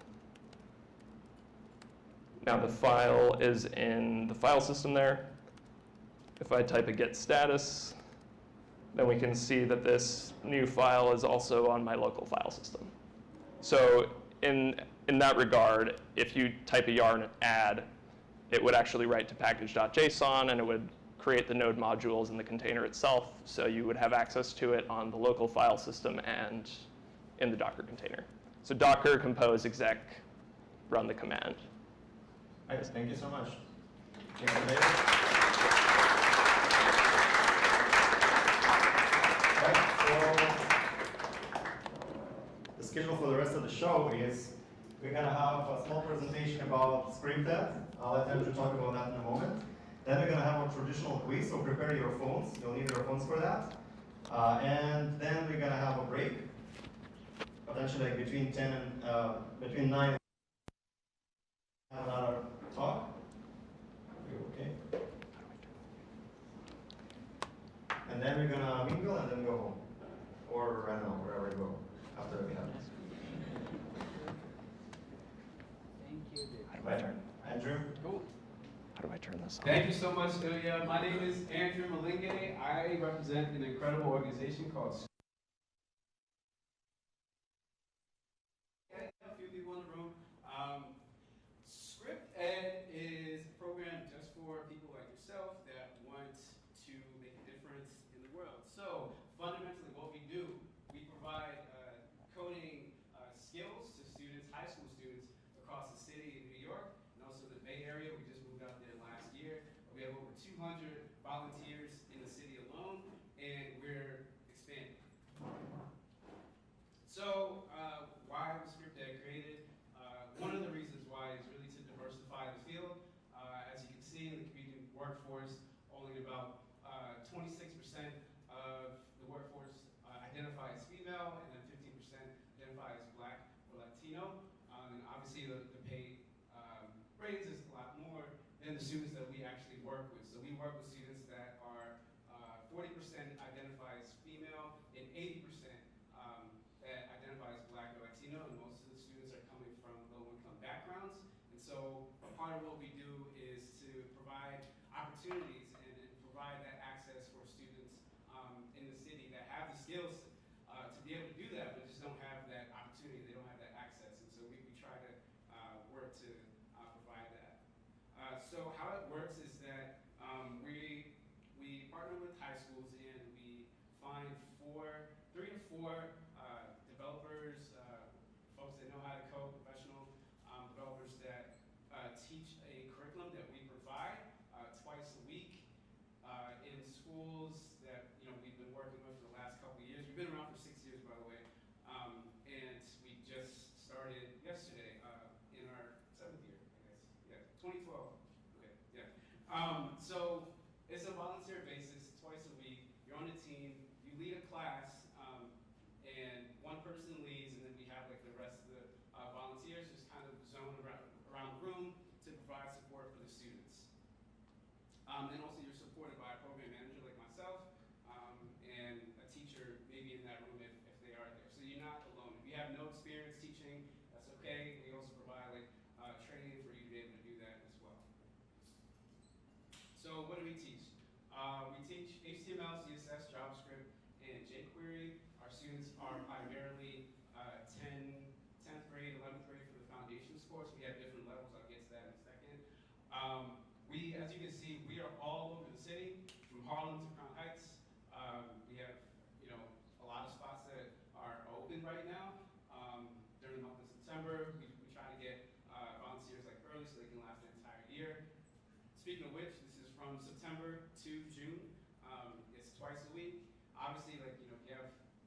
S5: Now the file is in the file system there. If I type a git status, then we can see that this new file is also on my local file system. So in that regard, if you type a yarn add, it would actually write to package.json, and it would create the node modules in the container itself, so you would have access to it on the local file system and in the Docker container. So docker compose exec run the command.
S2: All right, thank you so much. Thank you, David. So the schedule for the rest of the show is we're going to have a small presentation about scripted. I'll let Andrew talk about that in a moment. Then we're going to have a traditional quiz, so prepare your phones. You'll need your phones for that. And then we're going to have a break, potentially like between 9 and have another talk. Are you okay? And then we're gonna mingle and then go home. Or I don't know, wherever we go after we have this.
S8: Thank you, David.
S5: How do I turn?
S2: Andrew?
S8: Cool.
S5: How do I turn this on?
S8: Thank you so much, Ilya. My name is Andrew Malinge. I represent an incredible organization called a few people in the room. Script Ed is a program just for people like yourself that want to make a difference in the world. So fundamentally what we do, we provide coding skills to students, high school students across the city in New York and also the Bay Area. We just moved out there last year. We have over 200 volunteers in the city alone, and we're expanding. So why was Script Ed created? One of the reasons why is really to diversify the field. As you can see in the community workforce, only about 26% of the workforce identify as female, and then 15% identify as Black or Latino. And obviously the pay raise is a lot more than the students that we actually work with. So we work with students that are 40% identify as female and 80% that identify as Black or Latino, and most of the students are coming from low-income backgrounds. And so a part of what we do is to provide opportunities and provide that access for students in the city that have the skills to be able to do that, but just don't have that opportunity. They don't have that access. And so we try to work to provide that. So how schools that we've been working with for the last couple of years. We've been around for 6 years, by the way, and we just started yesterday in our 7th year, I guess. Yeah, 2012. Okay, yeah. So it's a volunteer basis, twice a week. You're on a team. You lead a class, and one person leads, and then we have like the rest of the volunteers just kind of zone around the room to provide support for the students. And also you're supported by a program manager like myself, and a teacher maybe in that room if they are there. So you're not alone. If you have no experience teaching, that's okay. We also provide like training for you to be able to do that as well. So what do we teach? We teach HTML, CSS, JavaScript, and jQuery. Our students are primarily 10th grade, 11th grade for the foundations course. We have different levels. I'll get to that in a second. As you can see, we are all over the city, from Harlem to Crown Heights. We have, a lot of spots that are open right now. During the month of September, we try to get volunteers like early so they can last the entire year. Speaking of which, this is from September to June. It's twice a week. Obviously, you have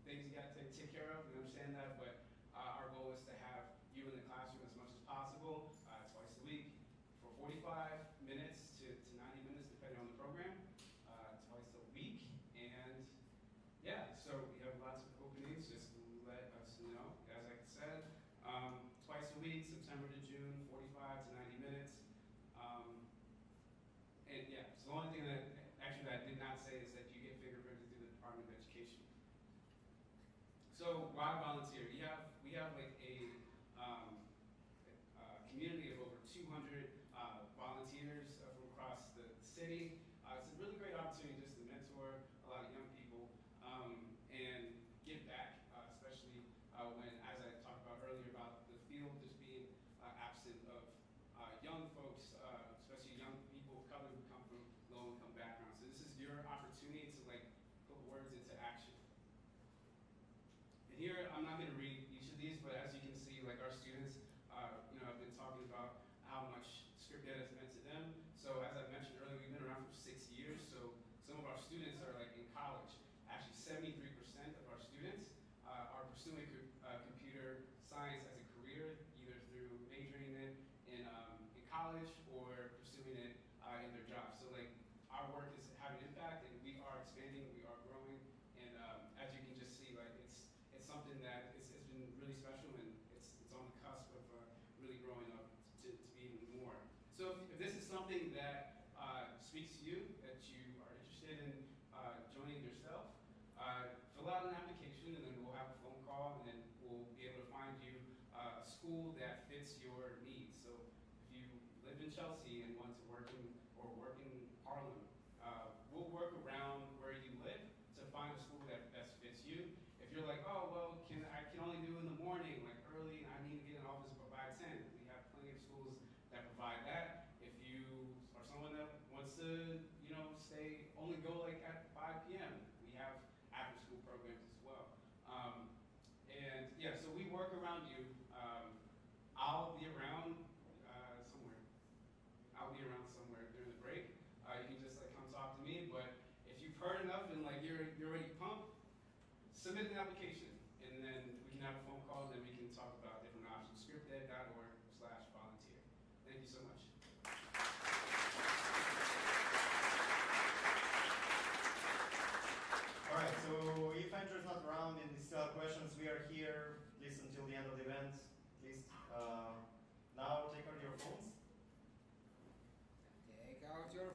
S8: things you got to take care of. We understand that, but our goal is to have you in the classroom as much as possible, twice a week, for 45 minutes to 90 minutes, depending on the program, twice a week. And yeah, so we have lots of openings. Just let us know. As I said, twice a week, September to June, 45 to 90 minutes. And yeah, so the only thing that I did not say is that you get fingerprinted through the Department of Education. So why volunteer? We have like a community of over 200 volunteers from across the city. It's a really great opportunity just to mentor a lot of young people and give back, especially when, as I talked about earlier, about the field just being absent of young folks, especially young people of color who come from low-income backgrounds. So this is your opportunity to put words into action. And here, I'm not going to read each of these, but as you can see, our students, have been talking about how much script data has meant to them. So as I mentioned earlier, we've been around for 6 years. So some of our students are in college. Actually, 73% of our students are pursuing computer science as a career, either through majoring in college or pursuing it in their jobs. So our work is having impact, and we are expanding, we are growing, and as you can just see, it's something that it's been really special, and it's on the cusp of really growing up to be even more. So if this is something that speaks to you, that you are interested in joining yourself, fill out an application, and then we'll have a phone call, and then we'll be able to find you a school that fits your needs. So if you live in Chelsea and want to work in Harlem, we'll work around where you live to find a school that best fits you. If you're like, oh, well, I can only do in the morning, early, and I need to get in office by 10. We have plenty of schools that provide that. If you are someone that wants to, only go at 5 p.m., we have after-school programs as well. And yeah, so we work around you. I'll be around somewhere. I'll be around somewhere during the break. You can just come talk to me. But if you've heard enough and you're already pumped, submit an application, and then we can have a phone call, and then we can talk about different options. scripted.org/volunteer. Thank you so much.
S2: All right, so if Andrew's not around and you still have questions, we are here at least until the end of the event. Please now take out your phones.
S9: Take out your.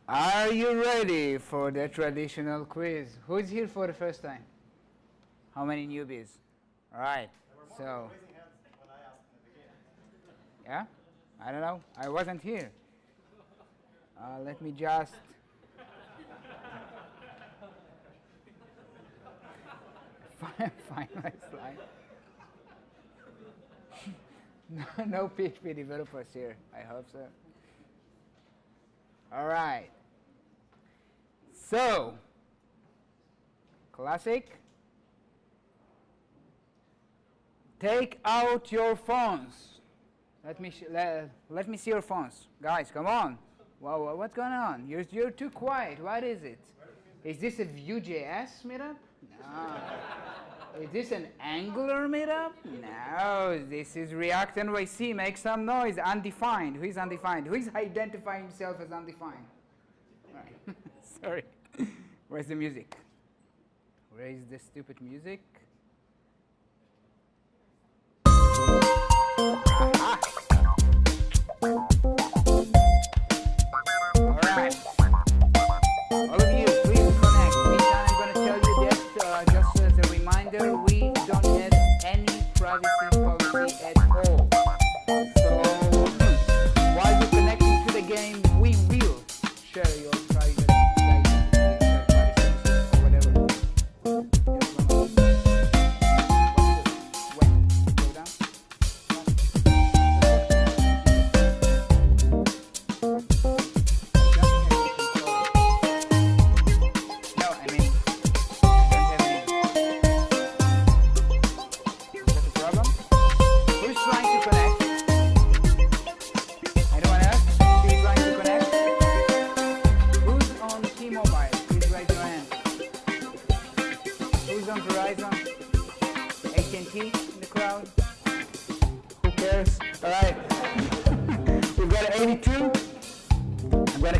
S9: Are you ready for the traditional quiz? Who's here for the first time? How many newbies? All right. So.
S2: Raising hands when I asked in the beginning.
S9: Yeah? I don't know. I wasn't here. Let me just. Find my slide. No PHP developers here. I hope so. All right. So, classic. Take out your phones. Let me see your phones, guys. Come on. Wow, what's going on? You're too quiet. What is it? Is this a Vue.js meetup? No. Is this an Angular meetup? No, this is ReactNYC. Make some noise. Undefined. Who is undefined? Who is identifying himself as undefined? All right. Sorry. Where's the music? Where is the stupid music? Aha. All right. All of you, please connect. Meantime, I'm going to tell you that, just as a reminder, we don't have any privacy policy at all. So, while you're connecting to the game, we will share your private or whatever. Go down.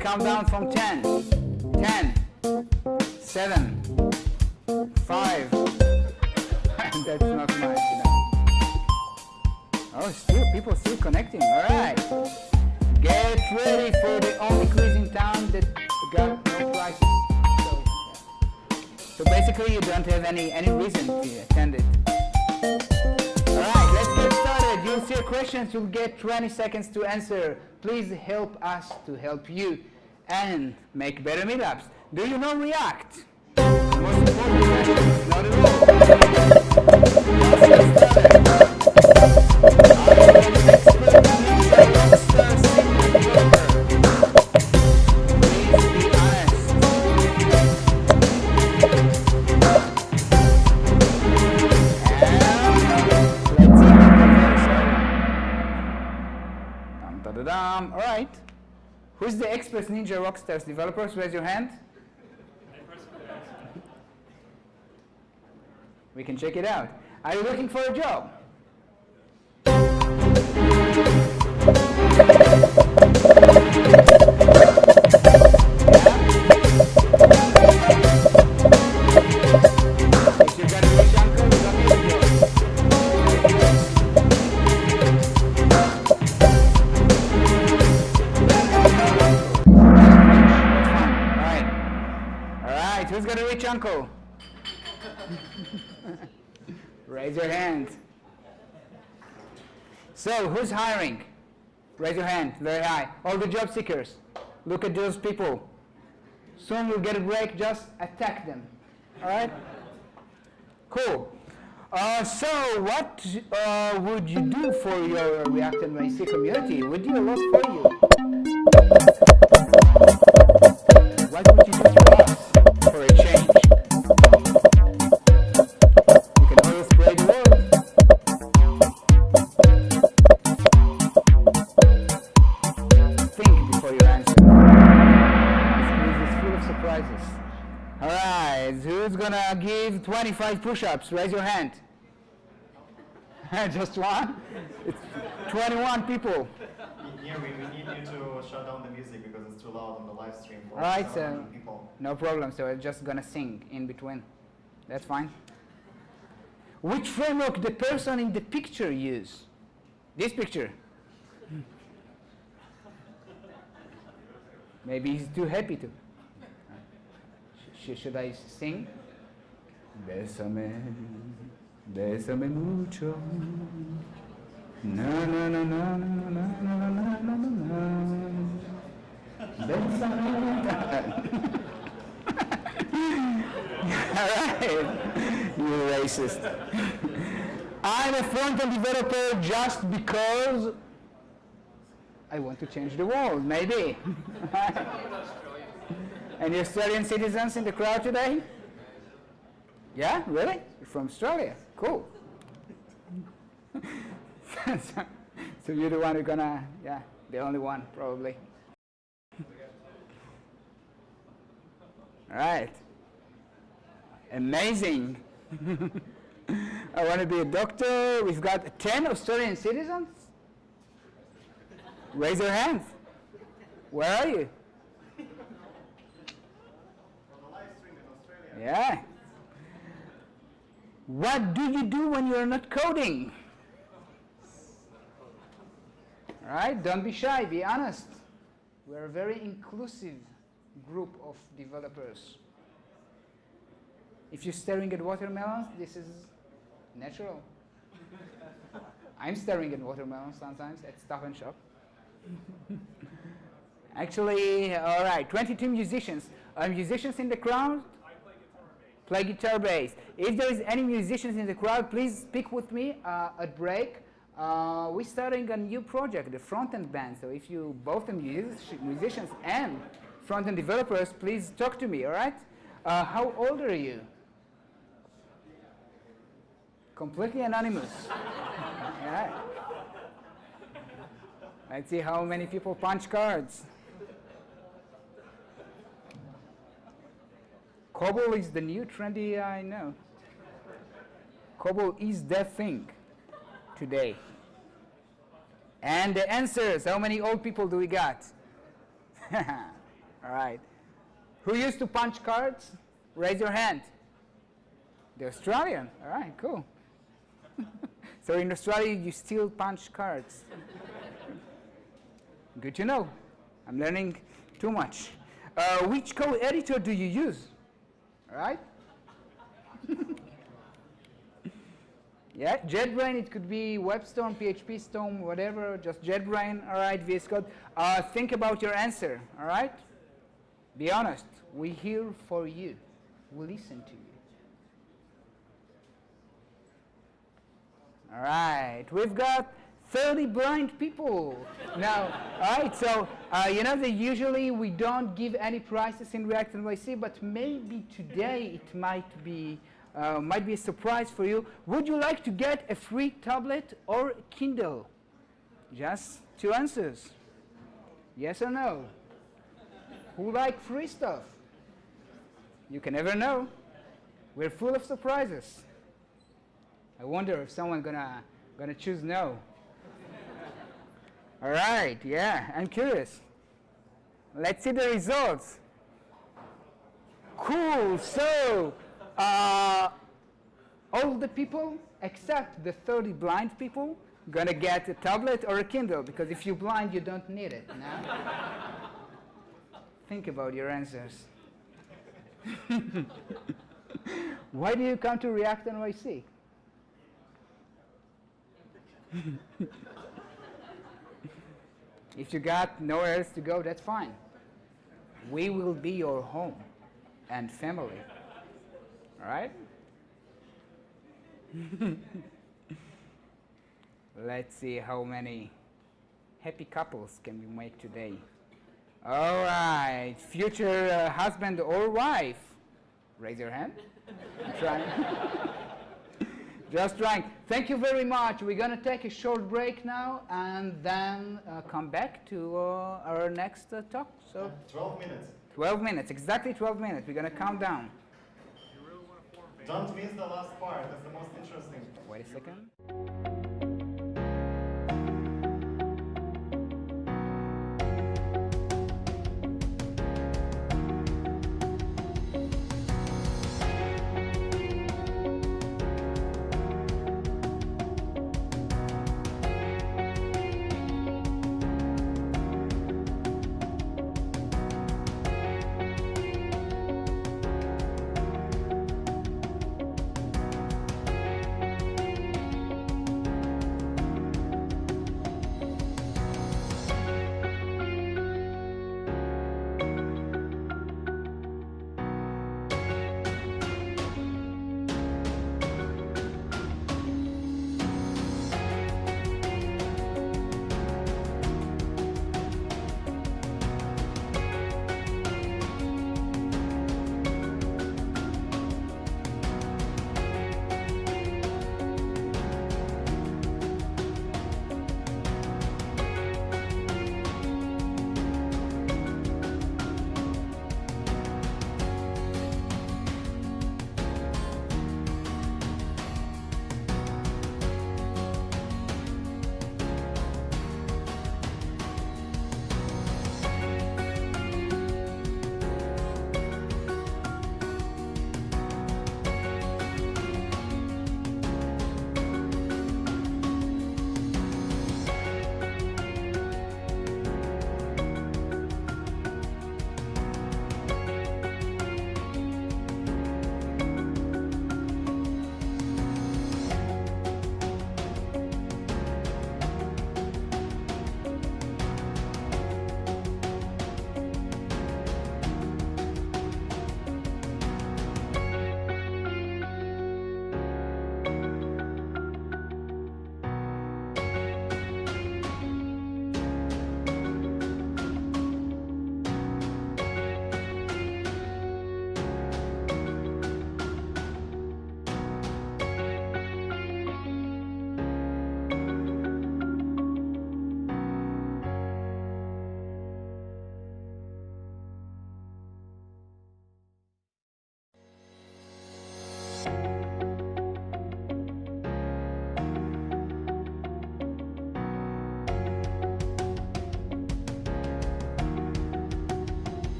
S9: Countdown from 10, 10, 7, 5, and that's not much, you know. Oh, people still connecting, all right. Get ready for the only quiz in town that got no prizes. So basically you don't have any reason to attend it. All right, let's get started. You'll see your questions, you'll get 20 seconds to answer. Please help us to help you and make better meetups. Do you know React? Most important question, not at all. All right. Who's the Express Ninja Rockstars developers? Raise your hand. We can check it out. Are you looking for a job? If you got a rich uncle, you don't need a job. Who's got a rich uncle? Raise your hand. So, who's hiring? Raise your hand, very high. All the job seekers. Look at those people. Soon you'll get a break, just attack them. All right? Cool. So, what would you do for your ReactNYC community? We do a lot for you. What would you do for us? For a change. You can always spread the word. Think before you answer. This quiz is full of surprises. Alright, who's gonna give 25 push-ups? Raise your hand. Just one? It's 21 people.
S2: Yeah, we need you to shut down the music because it's too loud on the live stream for
S9: Alright, so
S2: people.
S9: No problem, so I'm just gonna sing in between. That's fine. Which framework the person in the picture use? This picture. Maybe he's too happy to. Should I sing? Bésame, bésame mucho. Na na na na na na na na na na. Bésame. All right, you racist. I'm a front-end developer just because I want to change the world, maybe. Any Australian citizens in the crowd today? Yeah, really? You're from Australia? Cool. So you're the one who's gonna, yeah, the only one, probably. All right. Amazing. I want to be a doctor. We've got 10 Australian citizens. Raise your hands. Where are you? Yeah. What do you do when you're not coding? All right, don't be shy, be honest. We're a very inclusive group of developers. If you're staring at watermelons, this is natural. I'm staring at watermelons sometimes at Stop and Shop. Actually, all right, 22 musicians. Are musicians in the crowd?
S10: I play guitar bass.
S9: Play guitar bass. If there is any musicians in the crowd, please speak with me at break. We're starting a new project, the front-end band. So if you both are musicians and front-end developers, please talk to me, all right? How old are you? Completely anonymous. All right. Let's see how many people punch cards. COBOL is the new trendy, I know. COBOL is the thing today. And the answers, how many old people do we got? All right. Who used to punch cards? Raise your hand. The Australian. All right, cool. So in Australia, you still punch cards. Good to know. I'm learning too much. Which code editor do you use? All right? Yeah, JetBrain, it could be WebStorm, PHP Storm, whatever, just JetBrain, all right, VS Code. Think about your answer, all right? Be honest. We're here for you. We listen to you. All right, we've got 30 blind people. Now, all right, so you know that usually we don't give any prices in ReactNYC, but maybe today it might be a surprise for you. Would you like to get a free tablet or Kindle? Just 2 answers. Yes or no? Who like free stuff? You can never know. We're full of surprises. I wonder if someone's gonna choose no. All right, yeah, I'm curious. Let's see the results. Cool, so all the people except the 30 blind people gonna get a tablet or a Kindle, because if you're blind, you don't need it. No? Think about your answers. Why do you come to ReactNYC? If you got nowhere else to go, that's fine. We will be your home and family. All right? Let's see how many happy couples can we make today. All right, future husband or wife, raise your hand. I'm trying. Just trying. Thank you very much. We're going to take a short break now and then come back to our next talk. So
S2: 12 minutes.
S9: 12 minutes, exactly 12 minutes. We're going to count down.
S10: You really want to form band.
S2: Don't miss the last part. That's the most interesting.
S9: Wait a second.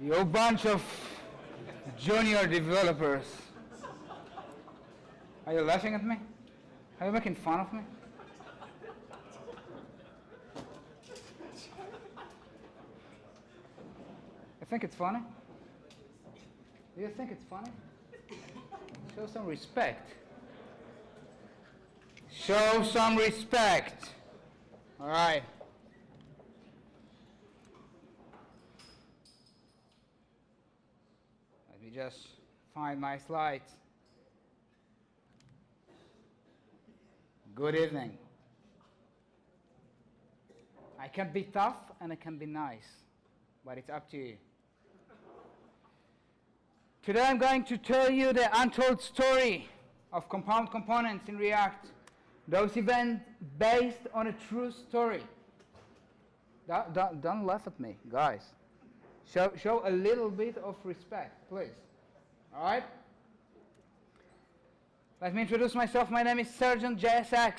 S9: You bunch of junior developers. Are you laughing at me? Are you making fun of me? You think it's funny? Do you think it's funny? Show some respect. Show some respect. All right. Let me just find my slides. Good evening. I can be tough and I can be nice, but it's up to you. Today I'm going to tell you the untold story of compound components in React. Those events based on a true story. Don't laugh at me, guys. Show a little bit of respect, please. All right? Let me introduce myself. My name is Sergeant JSX.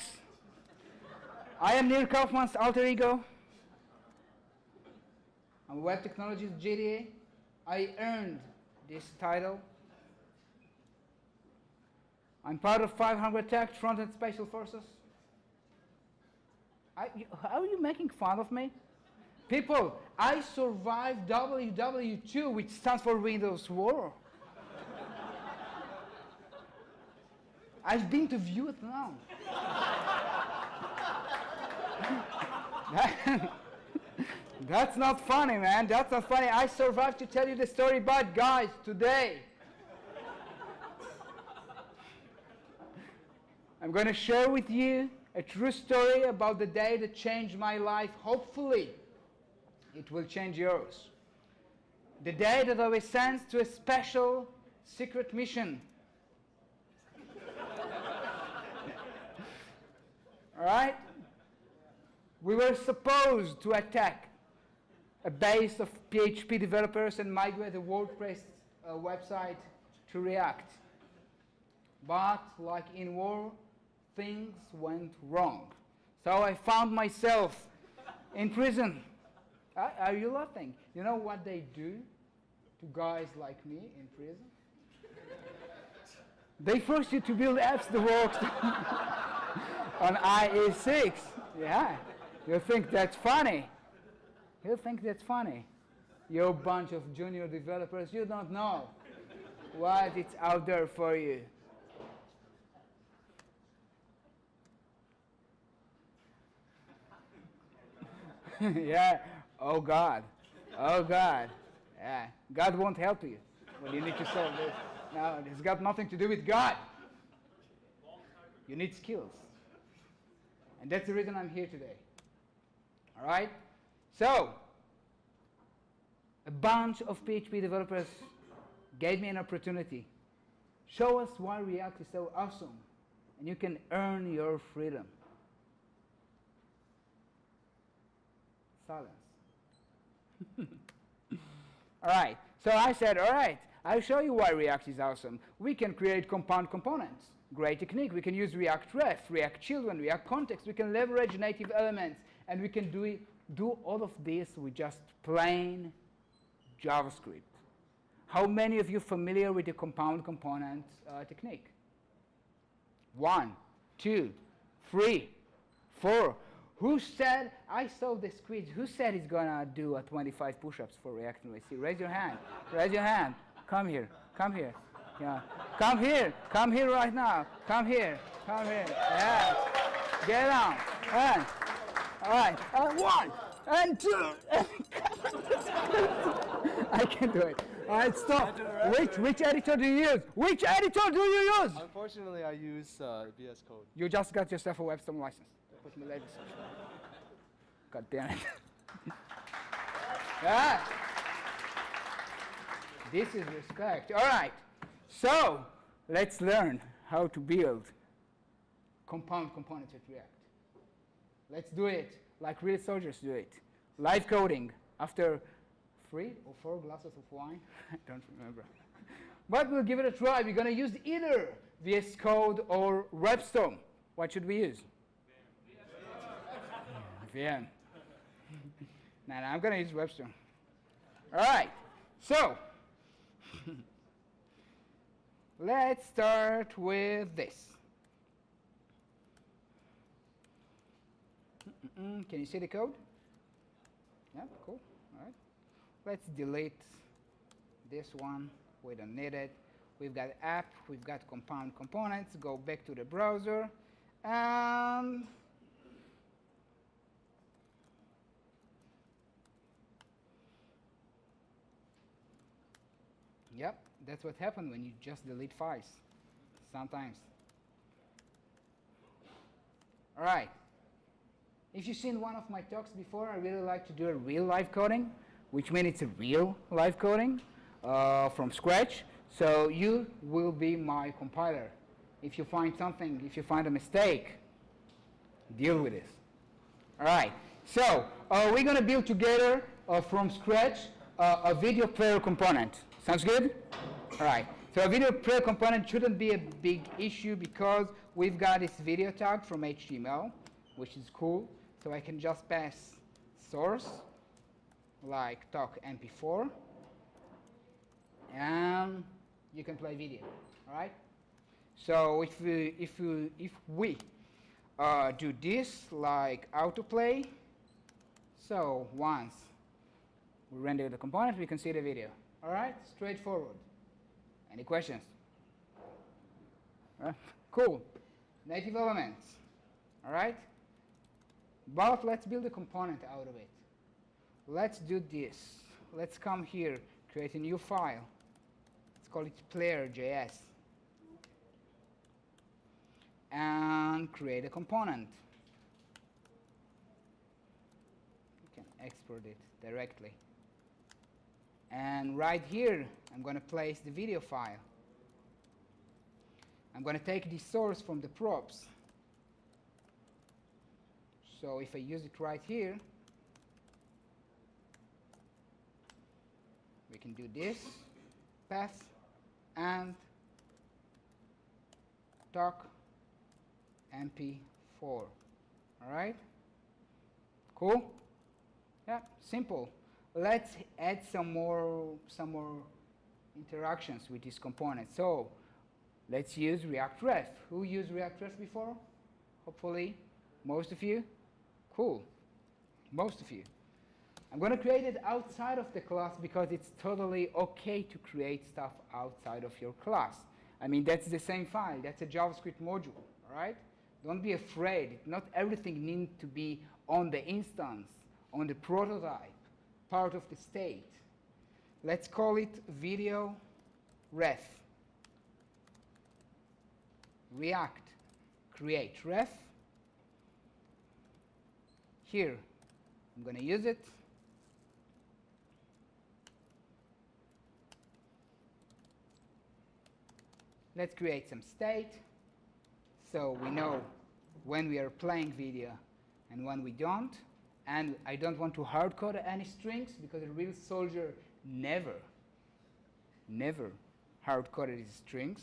S9: I am Neil Kaufman's alter ego. I'm a web technologist GDA. I earned this title. I'm part of 500 Tech Front-End Special Forces. How are you making fun of me? People, I survived WW2, which stands for Windows War. I've been to Vietnam. That's not funny, man. That's not funny. I survived to tell you the story, but guys, today, I'm going to share with you a true story about the day that changed my life. Hopefully, it will change yours. The day that I was sent to a special secret mission. All right? We were supposed to attack a base of PHP developers and migrate a WordPress website to React. But like in war, things went wrong. So I found myself in prison. Are you laughing? You know what they do to guys like me in prison? They force you to build apps that work on IE6. Yeah. You think that's funny? You think that's funny? You bunch of junior developers, you don't know what it's out there for you. Yeah. Oh God. Oh God. Yeah. God won't help you when you need to solve this. No, it's got nothing to do with God. You need skills. And that's the reason I'm here today. All right? So, a bunch of PHP developers gave me an opportunity. Show us why React is so awesome, and you can earn your freedom. Silence. All right. So I said, all right, I'll show you why React is awesome. We can create compound components. Great technique. We can use React Ref, React Children, React Context. We can leverage native elements, and we can do all of this with just plain JavaScript. How many of you familiar with the compound component technique? 1, 2, 3, 4. Who said, I saw this quiz, who said he's going to do 25 push-ups for ReactNYC? Raise your hand. Raise your hand. Come here. Come here. Yeah. Come here. Come here right now. Come here. Come here. Yeah. Get down. And, all right. 1 and 2. I can't do it. All right, stop. Which editor do you use? Which editor do you use?
S11: Unfortunately, I use VS Code.
S9: You just got yourself a WebStorm license. Put me later. God damn it. Yeah. This is respect. All right. So let's learn how to build compound components with React. Let's do it like real soldiers do it. Live coding after 3 or 4 glasses of wine. I don't remember. But we'll give it a try. We're going to use either VS Code or WebStorm. What should we use? VM. No, I'm going to use WebStorm. All right. So let's start with this. Can you see the code? Yeah, cool. All right. Let's delete this one. We don't need it. We've got app. We've got compound components. Go back to the browser. Yep, that's what happens when you just delete files sometimes. All right. If you've seen one of my talks before, I really like to do a real live coding, which means it's a real live coding from scratch. So you will be my compiler. If you find something, if you find a mistake, deal with this. All right. So we're going to build together from scratch a video player component. Sounds good? All right. So a video player component shouldn't be a big issue because we've got this video tag from HTML, which is cool. So I can just pass source, like talk MP4, and you can play video. All right. So if we do this like autoplay, so once we render the component, we can see the video. All right, straightforward. Any questions? Cool. Native elements. All right. But let's build a component out of it. Let's do this. Let's come here, create a new file. Let's call it player.js. And create a component. You can export it directly. And right here, I'm going to place the video file. I'm going to take the source from the props. So if I use it right here, we can do this, path, and talk MP4. All right? Cool? Yeah, simple. Let's add some more interactions with this component. So let's use React Ref. Who used React Ref before? Hopefully, most of you. Cool. Most of you. I'm going to create it outside of the class because it's totally OK to create stuff outside of your class. I mean, that's the same file. That's a JavaScript module, all right? Don't be afraid. Not everything needs to be on the instance, on the prototype, part of the state. Let's call it video ref. React, create ref. Here, I'm going to use it. Let's create some state so we know when we are playing video and when we don't. And I don't want to hard-code any strings because a real soldier never hard-coded his strings.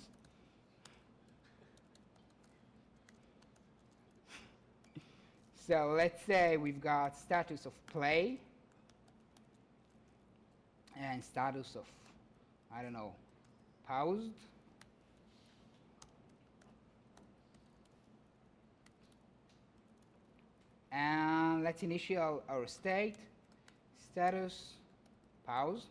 S9: So let's say we've got status of play and status of, I don't know, paused. And let's initial our state, status, pause.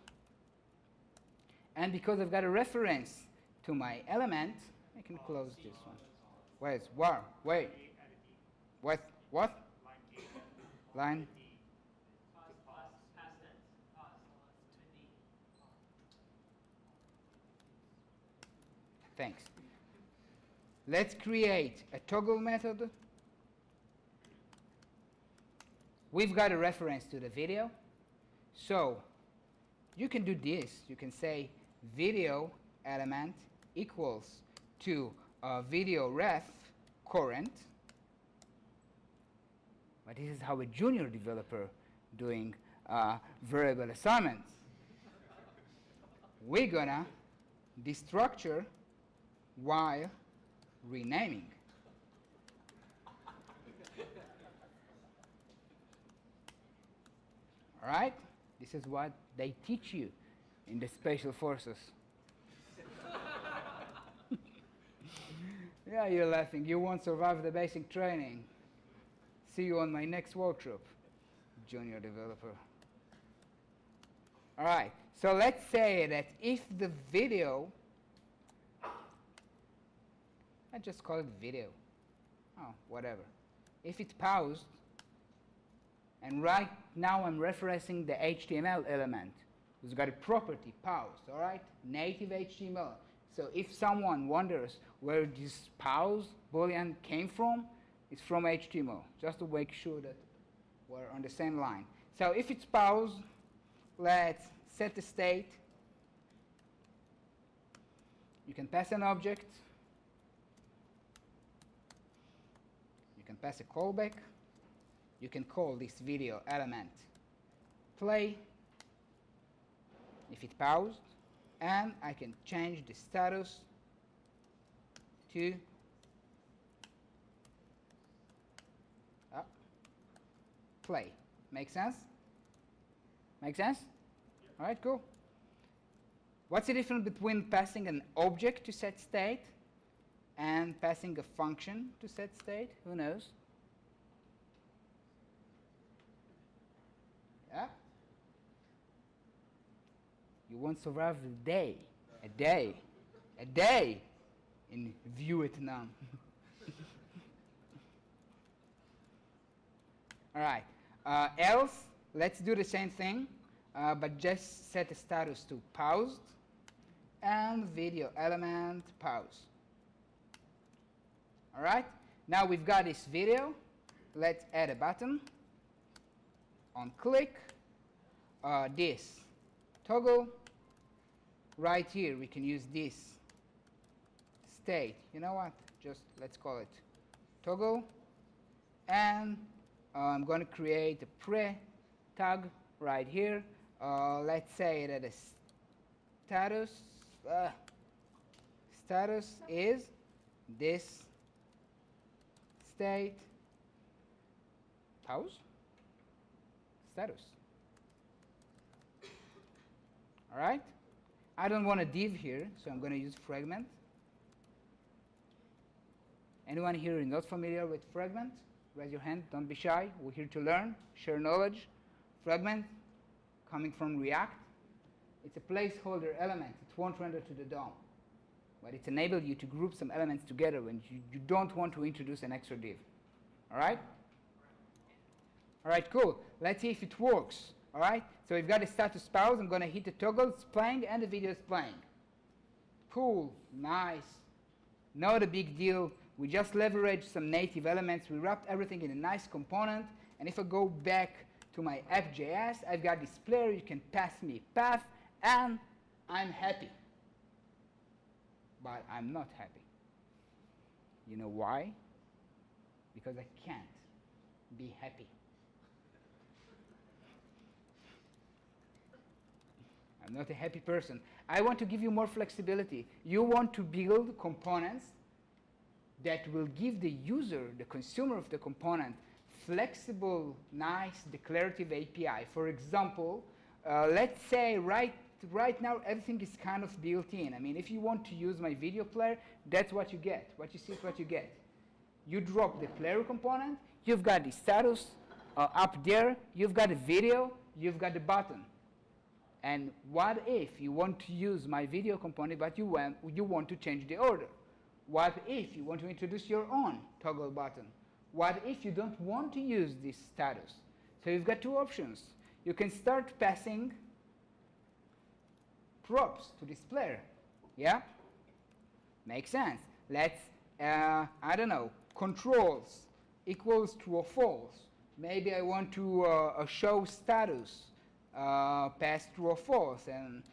S9: And because I've got a reference to my element, I can close this one. Where's war? Wait. What? What? Line. Thanks. Let's create a toggle method. We've got a reference to the video. So you can do this. You can say video element equals to video ref current. But this is how a junior developer doing variable assignments. We're gonna destructure while renaming. All right? This is what they teach you in the special forces. Yeah, you're laughing. You won't survive the basic training. See you on my next workshop, junior developer. All right. So let's say that if the video, I just call it video. Oh, whatever. If it's paused, and right now I'm referencing the HTML element, who's got a property paused, all right? Native HTML. So if someone wonders where this pause boolean came from, it's from HTML, just to make sure that we're on the same line. So if it's paused, let's set the state. You can pass an object. You can pass a callback. You can call this video element play if it paused, and I can change the status to play. Make sense? Make sense? All right, cool. What's the difference between passing an object to set state and passing a function to set state? Who knows? Yeah? You won't survive a day in Vietnam. All right. Else, let's do the same thing, but just set the status to paused and video element pause. All right. Now we've got this video. Let's add a button. On click, this toggle. Right here, we can use this state. You know what? Just let's call it toggle. And I'm going to create a pre-tag right here. Let's say that the status is this state pause status. All right? I don't want a div here, so I'm going to use fragment. Anyone here is not familiar with fragment? Raise your hand. Don't be shy. We're here to learn, share knowledge. Fragment, coming from React. It's a placeholder element. It won't render to the DOM. But it enables you to group some elements together when you don't want to introduce an extra div. All right? All right, cool. Let's see if it works. All right? So we've got a status pause. I'm going to hit the toggle. It's playing, and the video is playing. Cool. Nice. Not a big deal. We just leveraged some native elements. We wrapped everything in a nice component. And if I go back to my app.js, I've got this player. You can pass me a path, and I'm happy. But I'm not happy. You know why? Because I can't be happy. I'm not a happy person. I want to give you more flexibility. You want to build components that will give the user, the consumer of the component, flexible, nice, declarative API. For example, let's say right now everything is kind of built in. I mean, if you want to use my video player, that's what you get. What you see is what you get. You drop the player component, you've got the status up there, you've got a video, you've got the button. And what if you want to use my video component, but you want to change the order? What if you want to introduce your own toggle button? What if you don't want to use this status? So you've got two options. You can start passing props to this player. Yeah? Makes sense. Let's, I don't know, controls equals true or false. Maybe I want to show status, pass true or false. And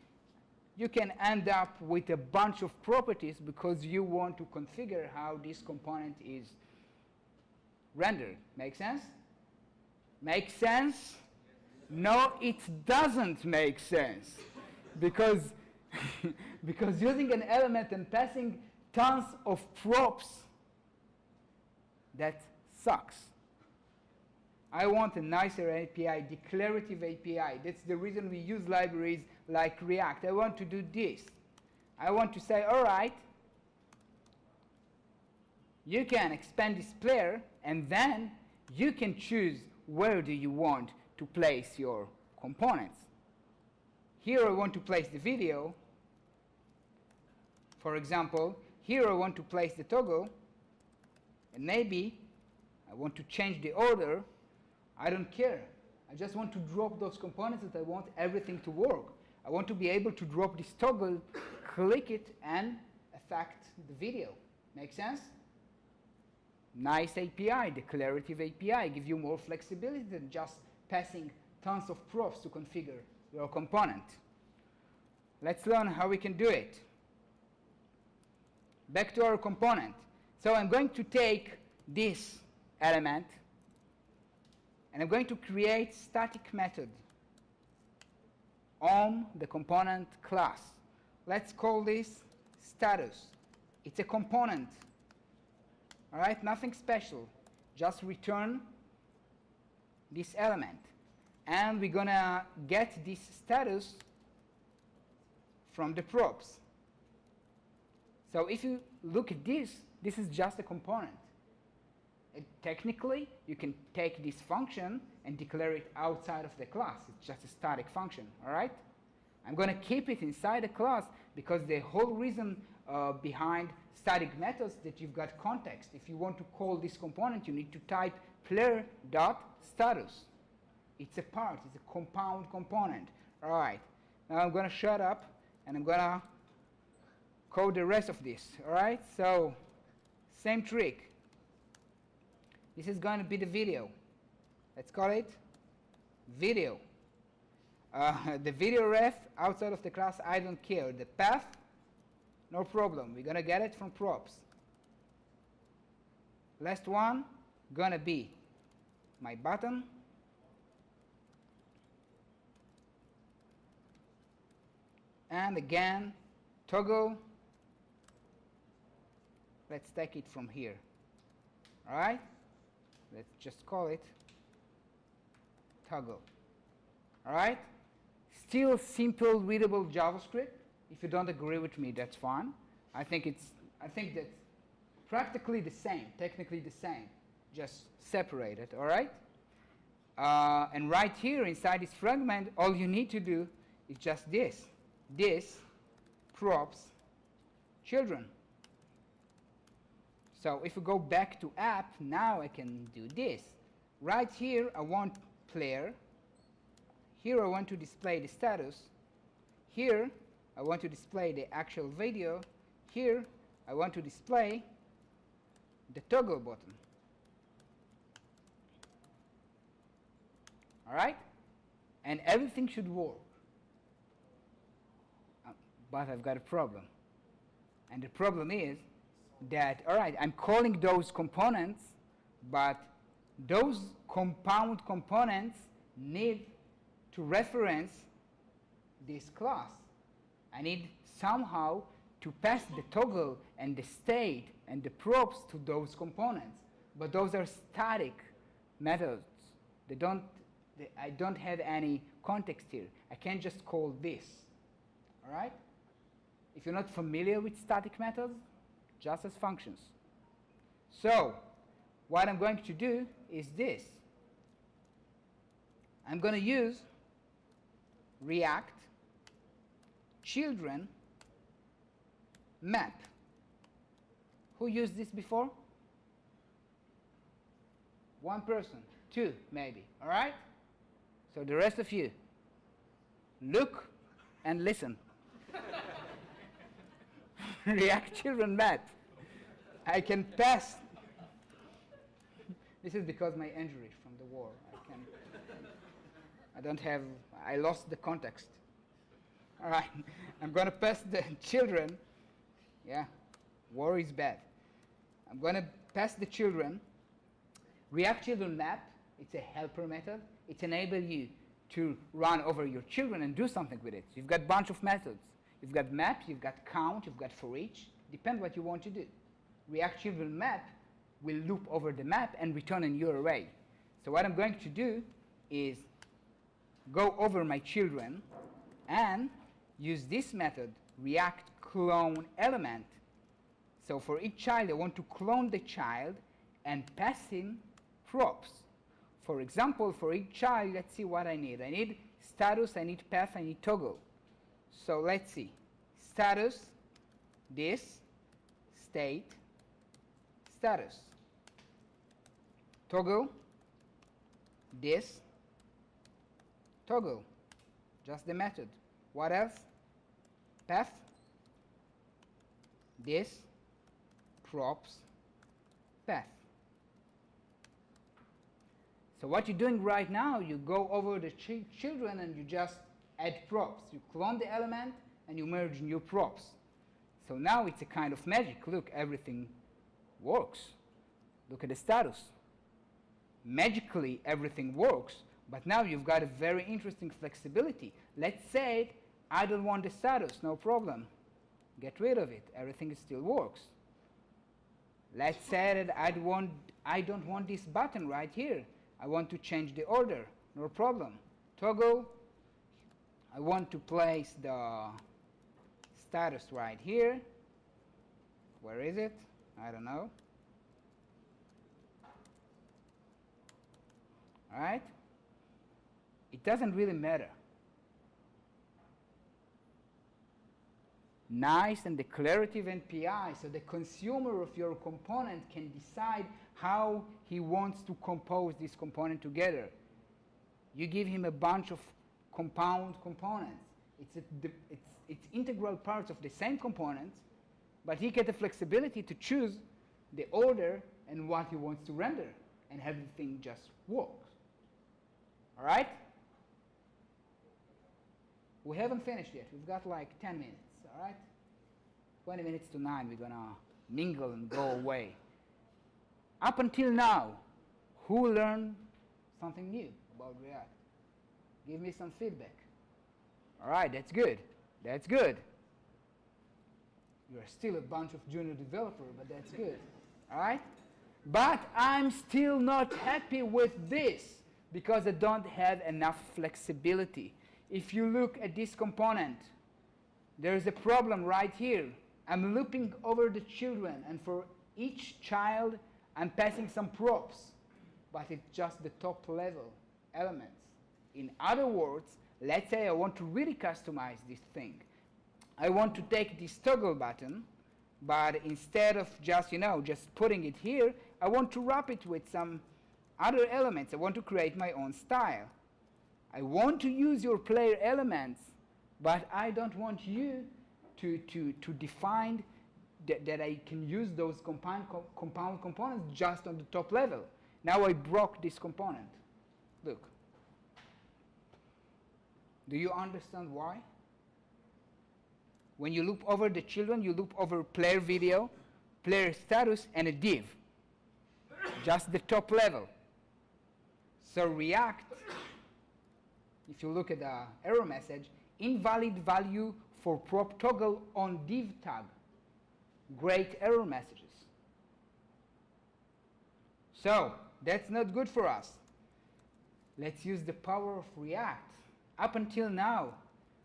S9: you can end up with a bunch of properties because you want to configure how this component is rendered. Make sense? Make sense? No, it doesn't make sense. Because, because using an element and passing tons of props, that sucks. I want a nicer API, declarative API. That's the reason we use libraries like React. I want to do this. I want to say, all right, you can expand this player, and then you can choose where do you want to place your components. Here I want to place the video. For example, here I want to place the toggle, and maybe I want to change the order. I don't care. I just want to drop those components that I want everything to work. I want to be able to drop this toggle, click it, and affect the video. Make sense? Nice API, declarative API, give you more flexibility than just passing tons of props to configure your component. Let's learn how we can do it. Back to our component. So I'm going to take this element, and I'm going to create static method on the component class. Let's call this status. It's a component. All right, nothing special. Just return this element. And we're going to get this status from the props. So if you look at this, this is just a component. Technically, you can take this function and declare it outside of the class. It's just a static function, all right? I'm going to keep it inside the class because the whole reason behind static methods that you've got context. If you want to call this component, you need to type player.status. It's a part. It's a compound component. All right. Now I'm going to shut up, and I'm going to code the rest of this. All right? So same trick. This is going to be the video. Let's call it video. The video ref outside of the class, I don't care. The path, no problem. We're going to get it from props. Last one, going to be my button. And again, toggle. Let's take it from here. All right? Let's just call it toggle. All right? Still simple, readable JavaScript. If you don't agree with me, that's fine. I think that's practically the same, technically the same, just separated. All right? And right here inside this fragment, all you need to do is just this. This props children. So if we go back to app, now I can do this. Right here, I want player. Here, I want to display the status. Here, I want to display the actual video. Here, I want to display the toggle button. All right? And everything should work. But I've got a problem. And the problem is that, all right, I'm calling those components, but those compound components need to reference this class. I need somehow to pass the toggle and the state and the props to those components. But those are static methods. I don't have any context here. I can't just call this. All right? If you're not familiar with static methods, just as functions. So what I'm going to do is this. I'm going to use React children map. Who used this before? One person, two maybe, all right? So the rest of you, look and listen. React children map. I can pass. This is because my injury from the war. I lost the context. All right, I'm going to pass the children. Yeah, war is bad. I'm going to pass the children. React children map, it's a helper method. It enables you to run over your children and do something with it. So you've got a bunch of methods. You've got map, you've got count, you've got for each. Depends what you want to do. React children map will loop over the map and return a new array. So what I'm going to do is go over my children and use this method, React clone element. So for each child, I want to clone the child and pass in props. For example, for each child, let's see what I need. I need status, I need path, I need toggle. So let's see. Status, this, state, status. Toggle, this, toggle. Just the method. What else? Path, this, props, path. So what you're doing right now, you go over the children and you just add props. You clone the element and you merge new props. So now it's a kind of magic. Look, everything works. Look at the status. Magically, everything works, but now you've got a very interesting flexibility. Let's say I don't want the status, no problem. Get rid of it. Everything still works. Let's say that I don't want this button right here. I want to change the order, no problem. Toggle, I want to place the status right here. Where is it? I don't know. All right? It doesn't really matter. Nice and declarative NPI, so the consumer of your component can decide how he wants to compose this component together. You give him a bunch of compound components. It's integral parts of the same components, but he gets the flexibility to choose the order and what he wants to render, and everything just works. All right? We haven't finished yet. We've got like 10 minutes, all right? 20 minutes to 9, we're going to mingle and go away. Up until now, who learned something new about React? Give me some feedback. All right, that's good. That's good. You're still a bunch of junior developers, but that's good. All right? But I'm still not happy with this because I don't have enough flexibility. If you look at this component, there's a problem right here. I'm looping over the children, and for each child, I'm passing some props, but it's just the top level. elements. In other words, let's say I want to really customize this thing. I want to take this toggle button, but instead of just, just putting it here, I want to wrap it with some other elements. I want to create my own style. I want to use your player elements, but I don't want you to define that I can use those compound components just on the top level. Now I broke this component. Look. Do you understand why? When you loop over the children, you loop over player video, player status, and a div. Just the top level. So React, if you look at the error message, invalid value for prop toggle on div tag. Great error messages. So that's not good for us. Let's use the power of React. Up until now,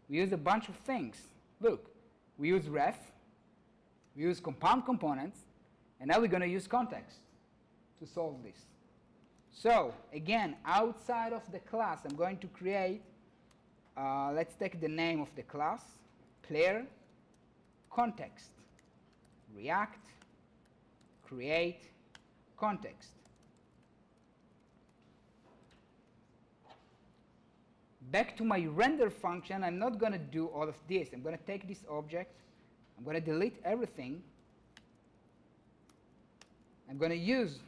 S9: we use a bunch of things. Look, we use ref, we use compound components, and now we're going to use context to solve this. So again, outside of the class, I'm going to create, let's take the name of the class, player context. React, create, context. Back to my render function, I'm not going to do all of this. I'm going to take this object. I'm going to delete everything. I'm going to use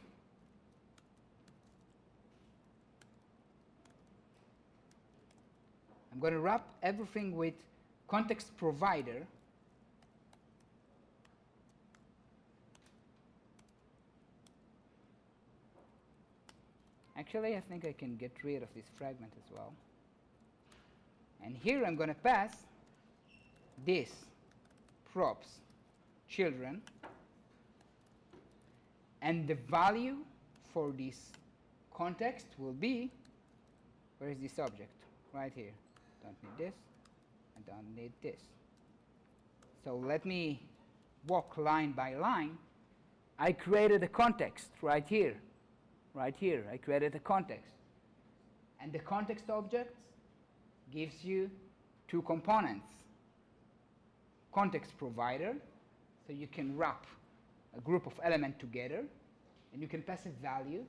S9: I'm going to wrap everything with context provider. Actually, I think I can get rid of this fragment as well. And here I'm going to pass this props children, and the value for this context will be, where is this object? Right here. Don't need this, I don't need this. So let me walk line by line. I created a context right here. Right here, I created a context. And the context object gives you two components. Context provider, so you can wrap a group of elements together, and you can pass a value,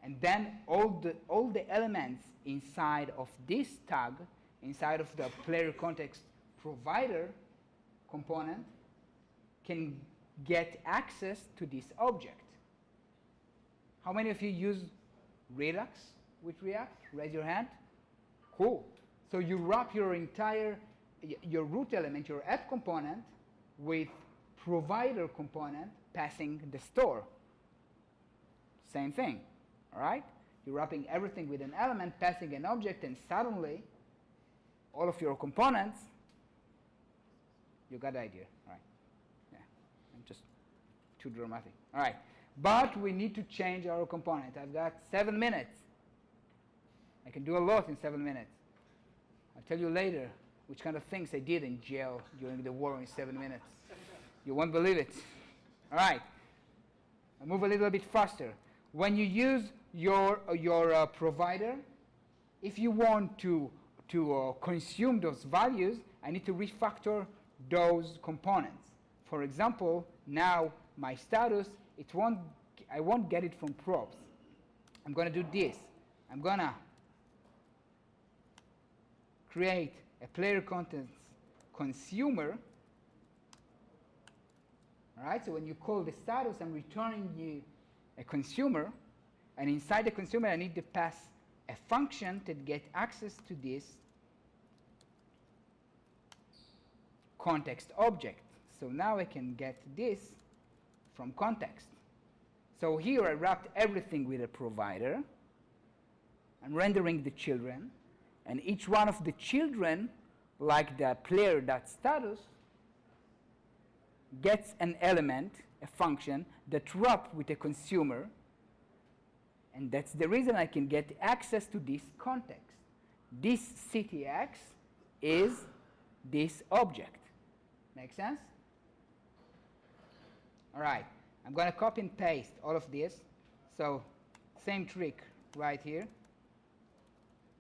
S9: and then all the elements inside of this tag, inside of the player context provider component, can get access to this object. How many of you use Redux with React? Raise your hand. Cool. So you wrap your entire, your root element, your app component, with provider component passing the store. Same thing, all right? You're wrapping everything with an element, passing an object, and suddenly all of your components, you got the idea, all right? Yeah, I'm just too dramatic. All right, but we need to change our component. I've got 7 minutes. I can do a lot in 7 minutes. I'll tell you later which kind of things I did in jail during the war in 7 minutes. You won't believe it. All right, I'll move a little bit faster. When you use your provider, if you want to consume those values, I need to refactor those components. For example, now my status, I won't get it from props. I'm going to do this. I'm going to create a player contents consumer. All right, so when you call the status, I'm returning you a consumer, and inside the consumer I need to pass a function to get access to this context object. So now I can get this from context. So here I wrapped everything with a provider. I'm rendering the children, and each one of the children, like the player.status, gets an element, a function, that wrapped with a consumer, and that's the reason I can get access to this context. This CTX is this object. Make sense? All right, I'm going to copy and paste all of this. So same trick right here.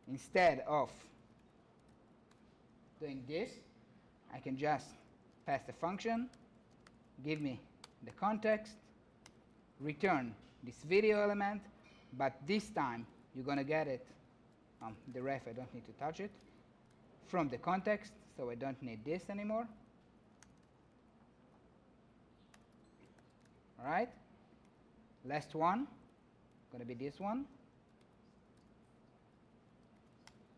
S9: instead of doing this, I can just pass the function, give me the context, return this video element, but this time you're going to get it, the ref, I don't need to touch it, from the context, so I don't need this anymore. All right? Last one, going to be this one.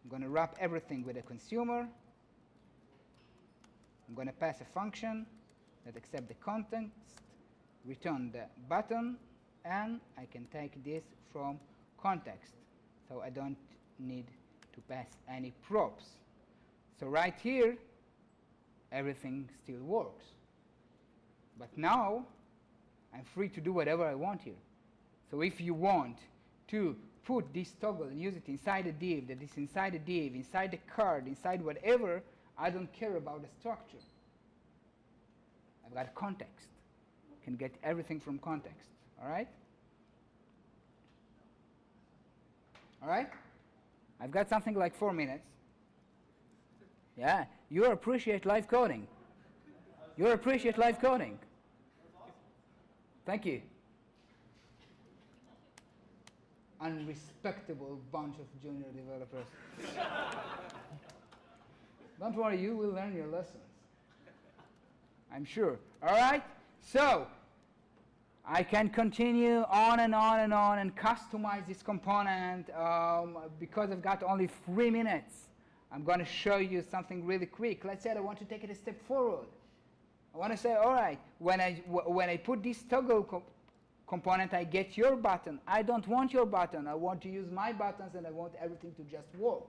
S9: I'm going to wrap everything with a consumer. I'm going to pass a function that accepts the context, return the button, and I can take this from context. So I don't need to pass any props. So right here, everything still works. But now, I'm free to do whatever I want here. So if you want to put this toggle and use it inside a div, that is inside a div, inside a card, inside whatever, I don't care about the structure. I've got context. Can get everything from context. All right? All right? I've got something like 4 minutes. Yeah, you appreciate live coding. You appreciate live coding. Thank you. Unrespectable bunch of junior developers. Don't worry, you will learn your lessons. I'm sure. All right? So, I can continue on and on and on and customize this component. Because I've got only 3 minutes, I'm going to show you something really quick. Let's say I want to take it a step forward. I want to say, all right, when I put this toggle component, I get your button. I don't want your button. I want to use my buttons, and I want everything to just work.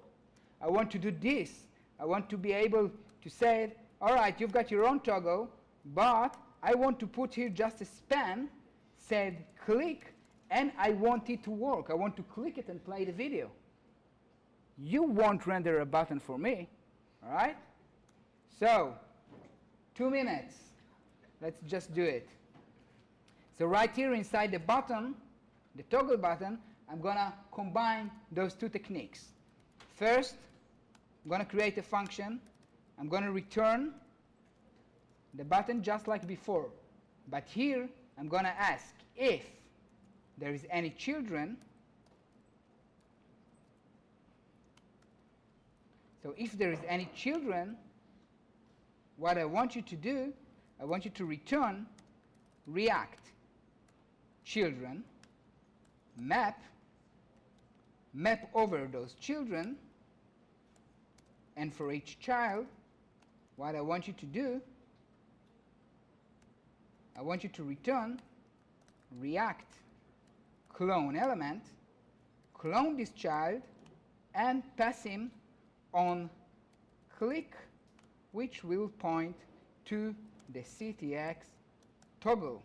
S9: I want to do this. I want to be able to say, all right, you've got your own toggle, but I want to put here just a span, said click, and I want it to work. I want to click it and play the video. You won't render a button for me, all right? So, 2 minutes. Let's just do it. So right here inside the button, the toggle button, I'm going to combine those two techniques. First, I'm going to create a function. I'm going to return the button just like before. But here, I'm going to ask if there is any children. So if there is any children, what I want you to do, I want you to return React children, map over those children, and for each child, what I want you to do, I want you to return React clone element, clone this child, and pass him on click, which will point to the CTX toggle.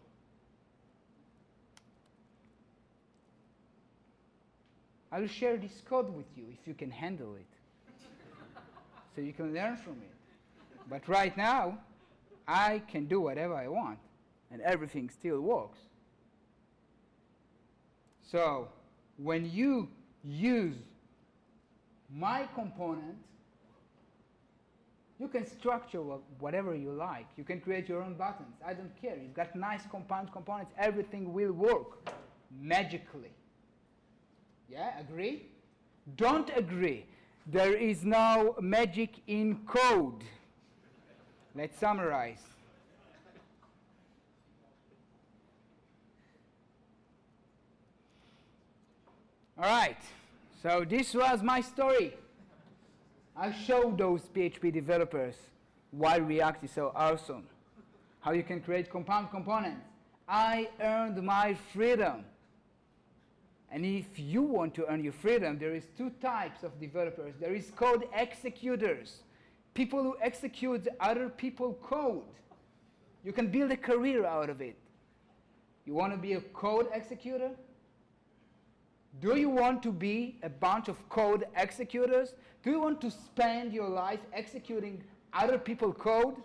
S9: I'll share this code with you if you can handle it, so you can learn from it. But right now, I can do whatever I want, and everything still works. So when you use my component, you can structure whatever you like. You can create your own buttons. I don't care. You've got nice compound components. Everything will work magically. Yeah, agree? Don't agree. There is no magic in code. Let's summarize. All right. So this was my story. I showed those PHP developers why React is so awesome, how you can create compound components. I earned my freedom. And if you want to earn your freedom, there is 2 types of developers. There is code executors, people who execute other people's code. You can build a career out of it. You want to be a code executor? Do you want to be a bunch of code executors? Do you want to spend your life executing other people's code? No.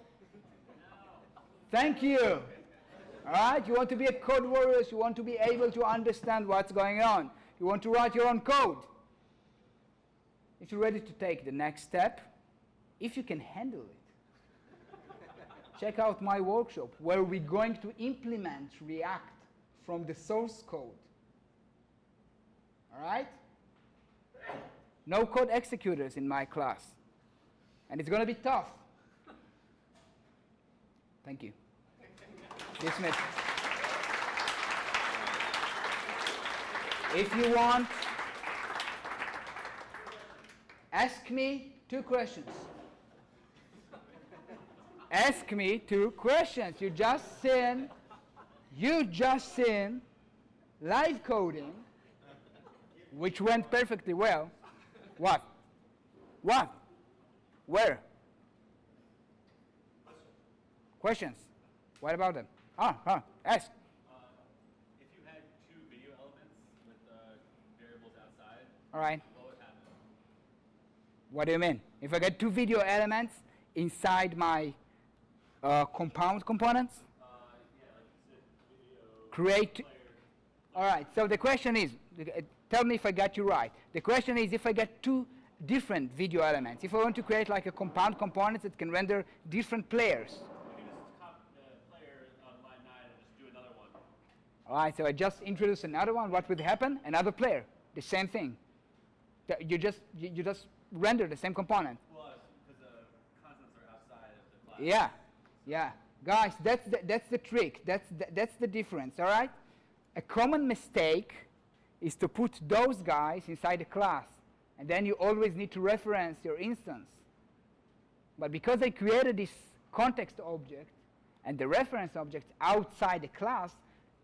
S9: Thank you. All right? You want to be a code warrior. You want to be able to understand what's going on. You want to write your own code. if you're ready to take the next step, if you can handle it, check out my workshop where we're going to implement React from the source code. All right? No code executors in my class. And it's going to be tough. Thank you. Dismissed. If you want, ask me 2 questions. Ask me 2 questions. You just seen live coding, which went perfectly well. What? What? Where? Questions? What about them? Ask.
S7: If you had 2 video elements with variables outside,
S9: All right.
S7: what would happen?
S9: What do you mean? If I get 2 video elements inside my compound components?
S7: Yeah, like you said, video,
S9: Create.
S7: player.
S9: All right. So the question is, tell me if I got you right. The question is if I get 2 different video elements. If I want to create like a compound component that can render different players.
S7: You can just copy the player on line 9 and just do another one.
S9: All right. So I just introduce another one. What would happen? Another player. The same thing. You just render the same component.
S7: Well, because the constants are outside of the class.
S9: Yeah. Yeah. Guys, that's the trick. That's the difference. All right. A common mistake is to put those guys inside a class. And then you always need to reference your instance. But because I created this context object and the reference object outside the class,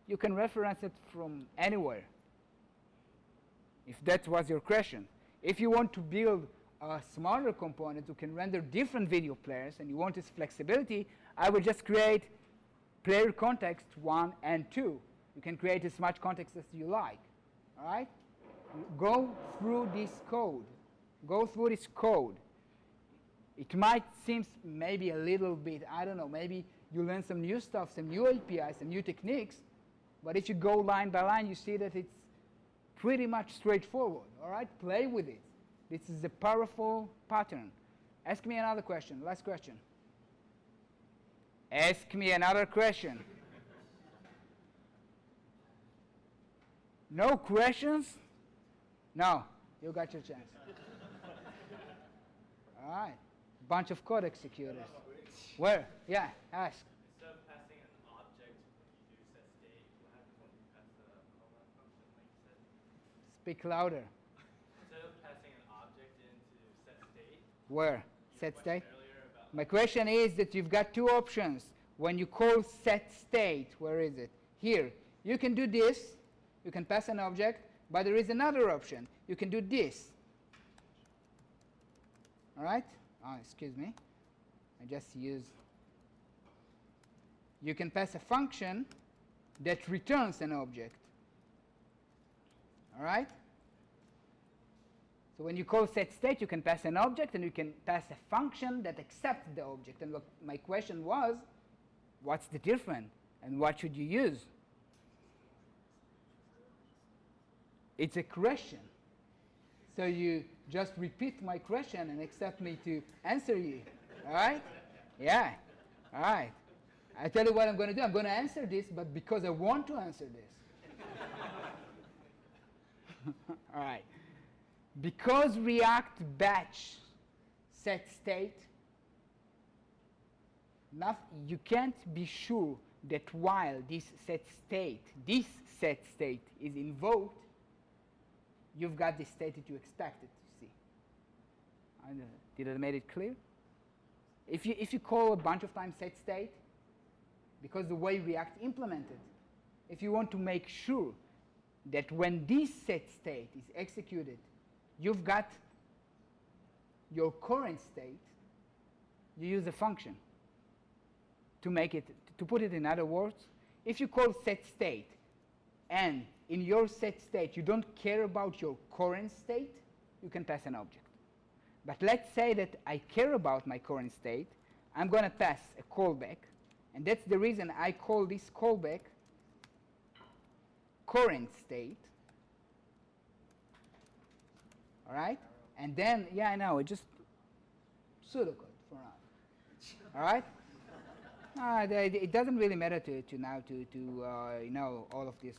S9: you can reference it from anywhere. If that was your question. If you want to build a smaller component who can render different video players and you want this flexibility, I will just create player context 1 and 2. You can create as much context as you like. All right? Go through this code. Go through this code. It might seem maybe a little bit, I don't know, maybe you learn some new stuff, some new APIs, some new techniques, but if you go line by line, you see that it's pretty much straightforward. All right? Play with it. This is a powerful pattern. Ask me another question. Last question. Ask me another question. No questions? No, you got your chance. All right. Bunch of code executors. Where? Yeah, ask.
S3: Instead of passing an object when you do set state, what happens when you pass the callback function like you said?
S9: Speak louder.
S3: Instead of passing an object into set state,
S9: Where? Set state?
S3: earlier about
S9: My question is that you've got 2 options. When you call set state, where is it? Here. You can do this. You can pass an object. But there is another option. You can do this. All right? Oh, excuse me. I just use. You can pass a function that returns an object. All right? So when you call set state, you can pass an object and you can pass a function that accepts the object. And what my question was, what's the difference? And what should you use? It's a question. So you just repeat my question and expect me to answer you. All right? Yeah. All right. I tell you what I'm going to do. I'm going to answer this, but because I want to answer this. All right. Because React batch set state, you can't be sure that while this set state is invoked, you've got the state that you expected to see. Did I make it clear? If you call a bunch of times set state, because the way React implemented, if you want to make sure that when this set state is executed, you've got your current state, you use a function to make it, to put it in other words. If you call set state and in your set state you don't care about your current state, you can pass an object. But let's say that I care about my current state. I'm going to pass a callback, and that's the reason I call this callback current state. All right? And then, yeah, I know, it's just pseudocode for now. All right? It doesn't really matter to you know, all of this.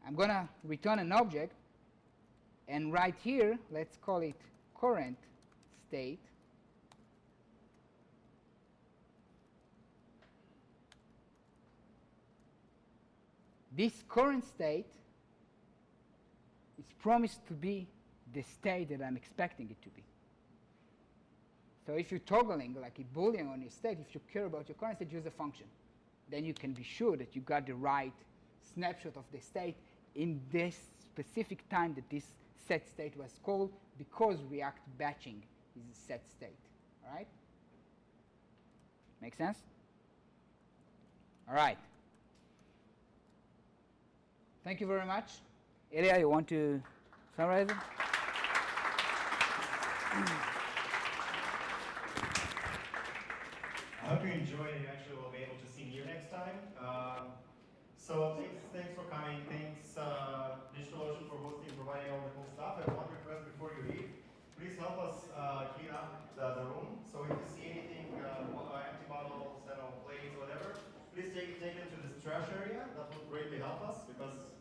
S9: I'm going to return an object, and right here, let's call it current state. This current state is promised to be the state that I'm expecting it to be. So if you're toggling like a Boolean on your state, if you care about your current state, use a function. Then you can be sure that you got the right snapshot of the state in this specific time that this set state was called, because React batching is a set state. All right? Make sense? All right. Thank you very much. Ilya, you want to summarize it?
S2: I hope you enjoyed and you actually will be able to see me here next time. So thanks for coming. Thanks DigitalOcean for hosting.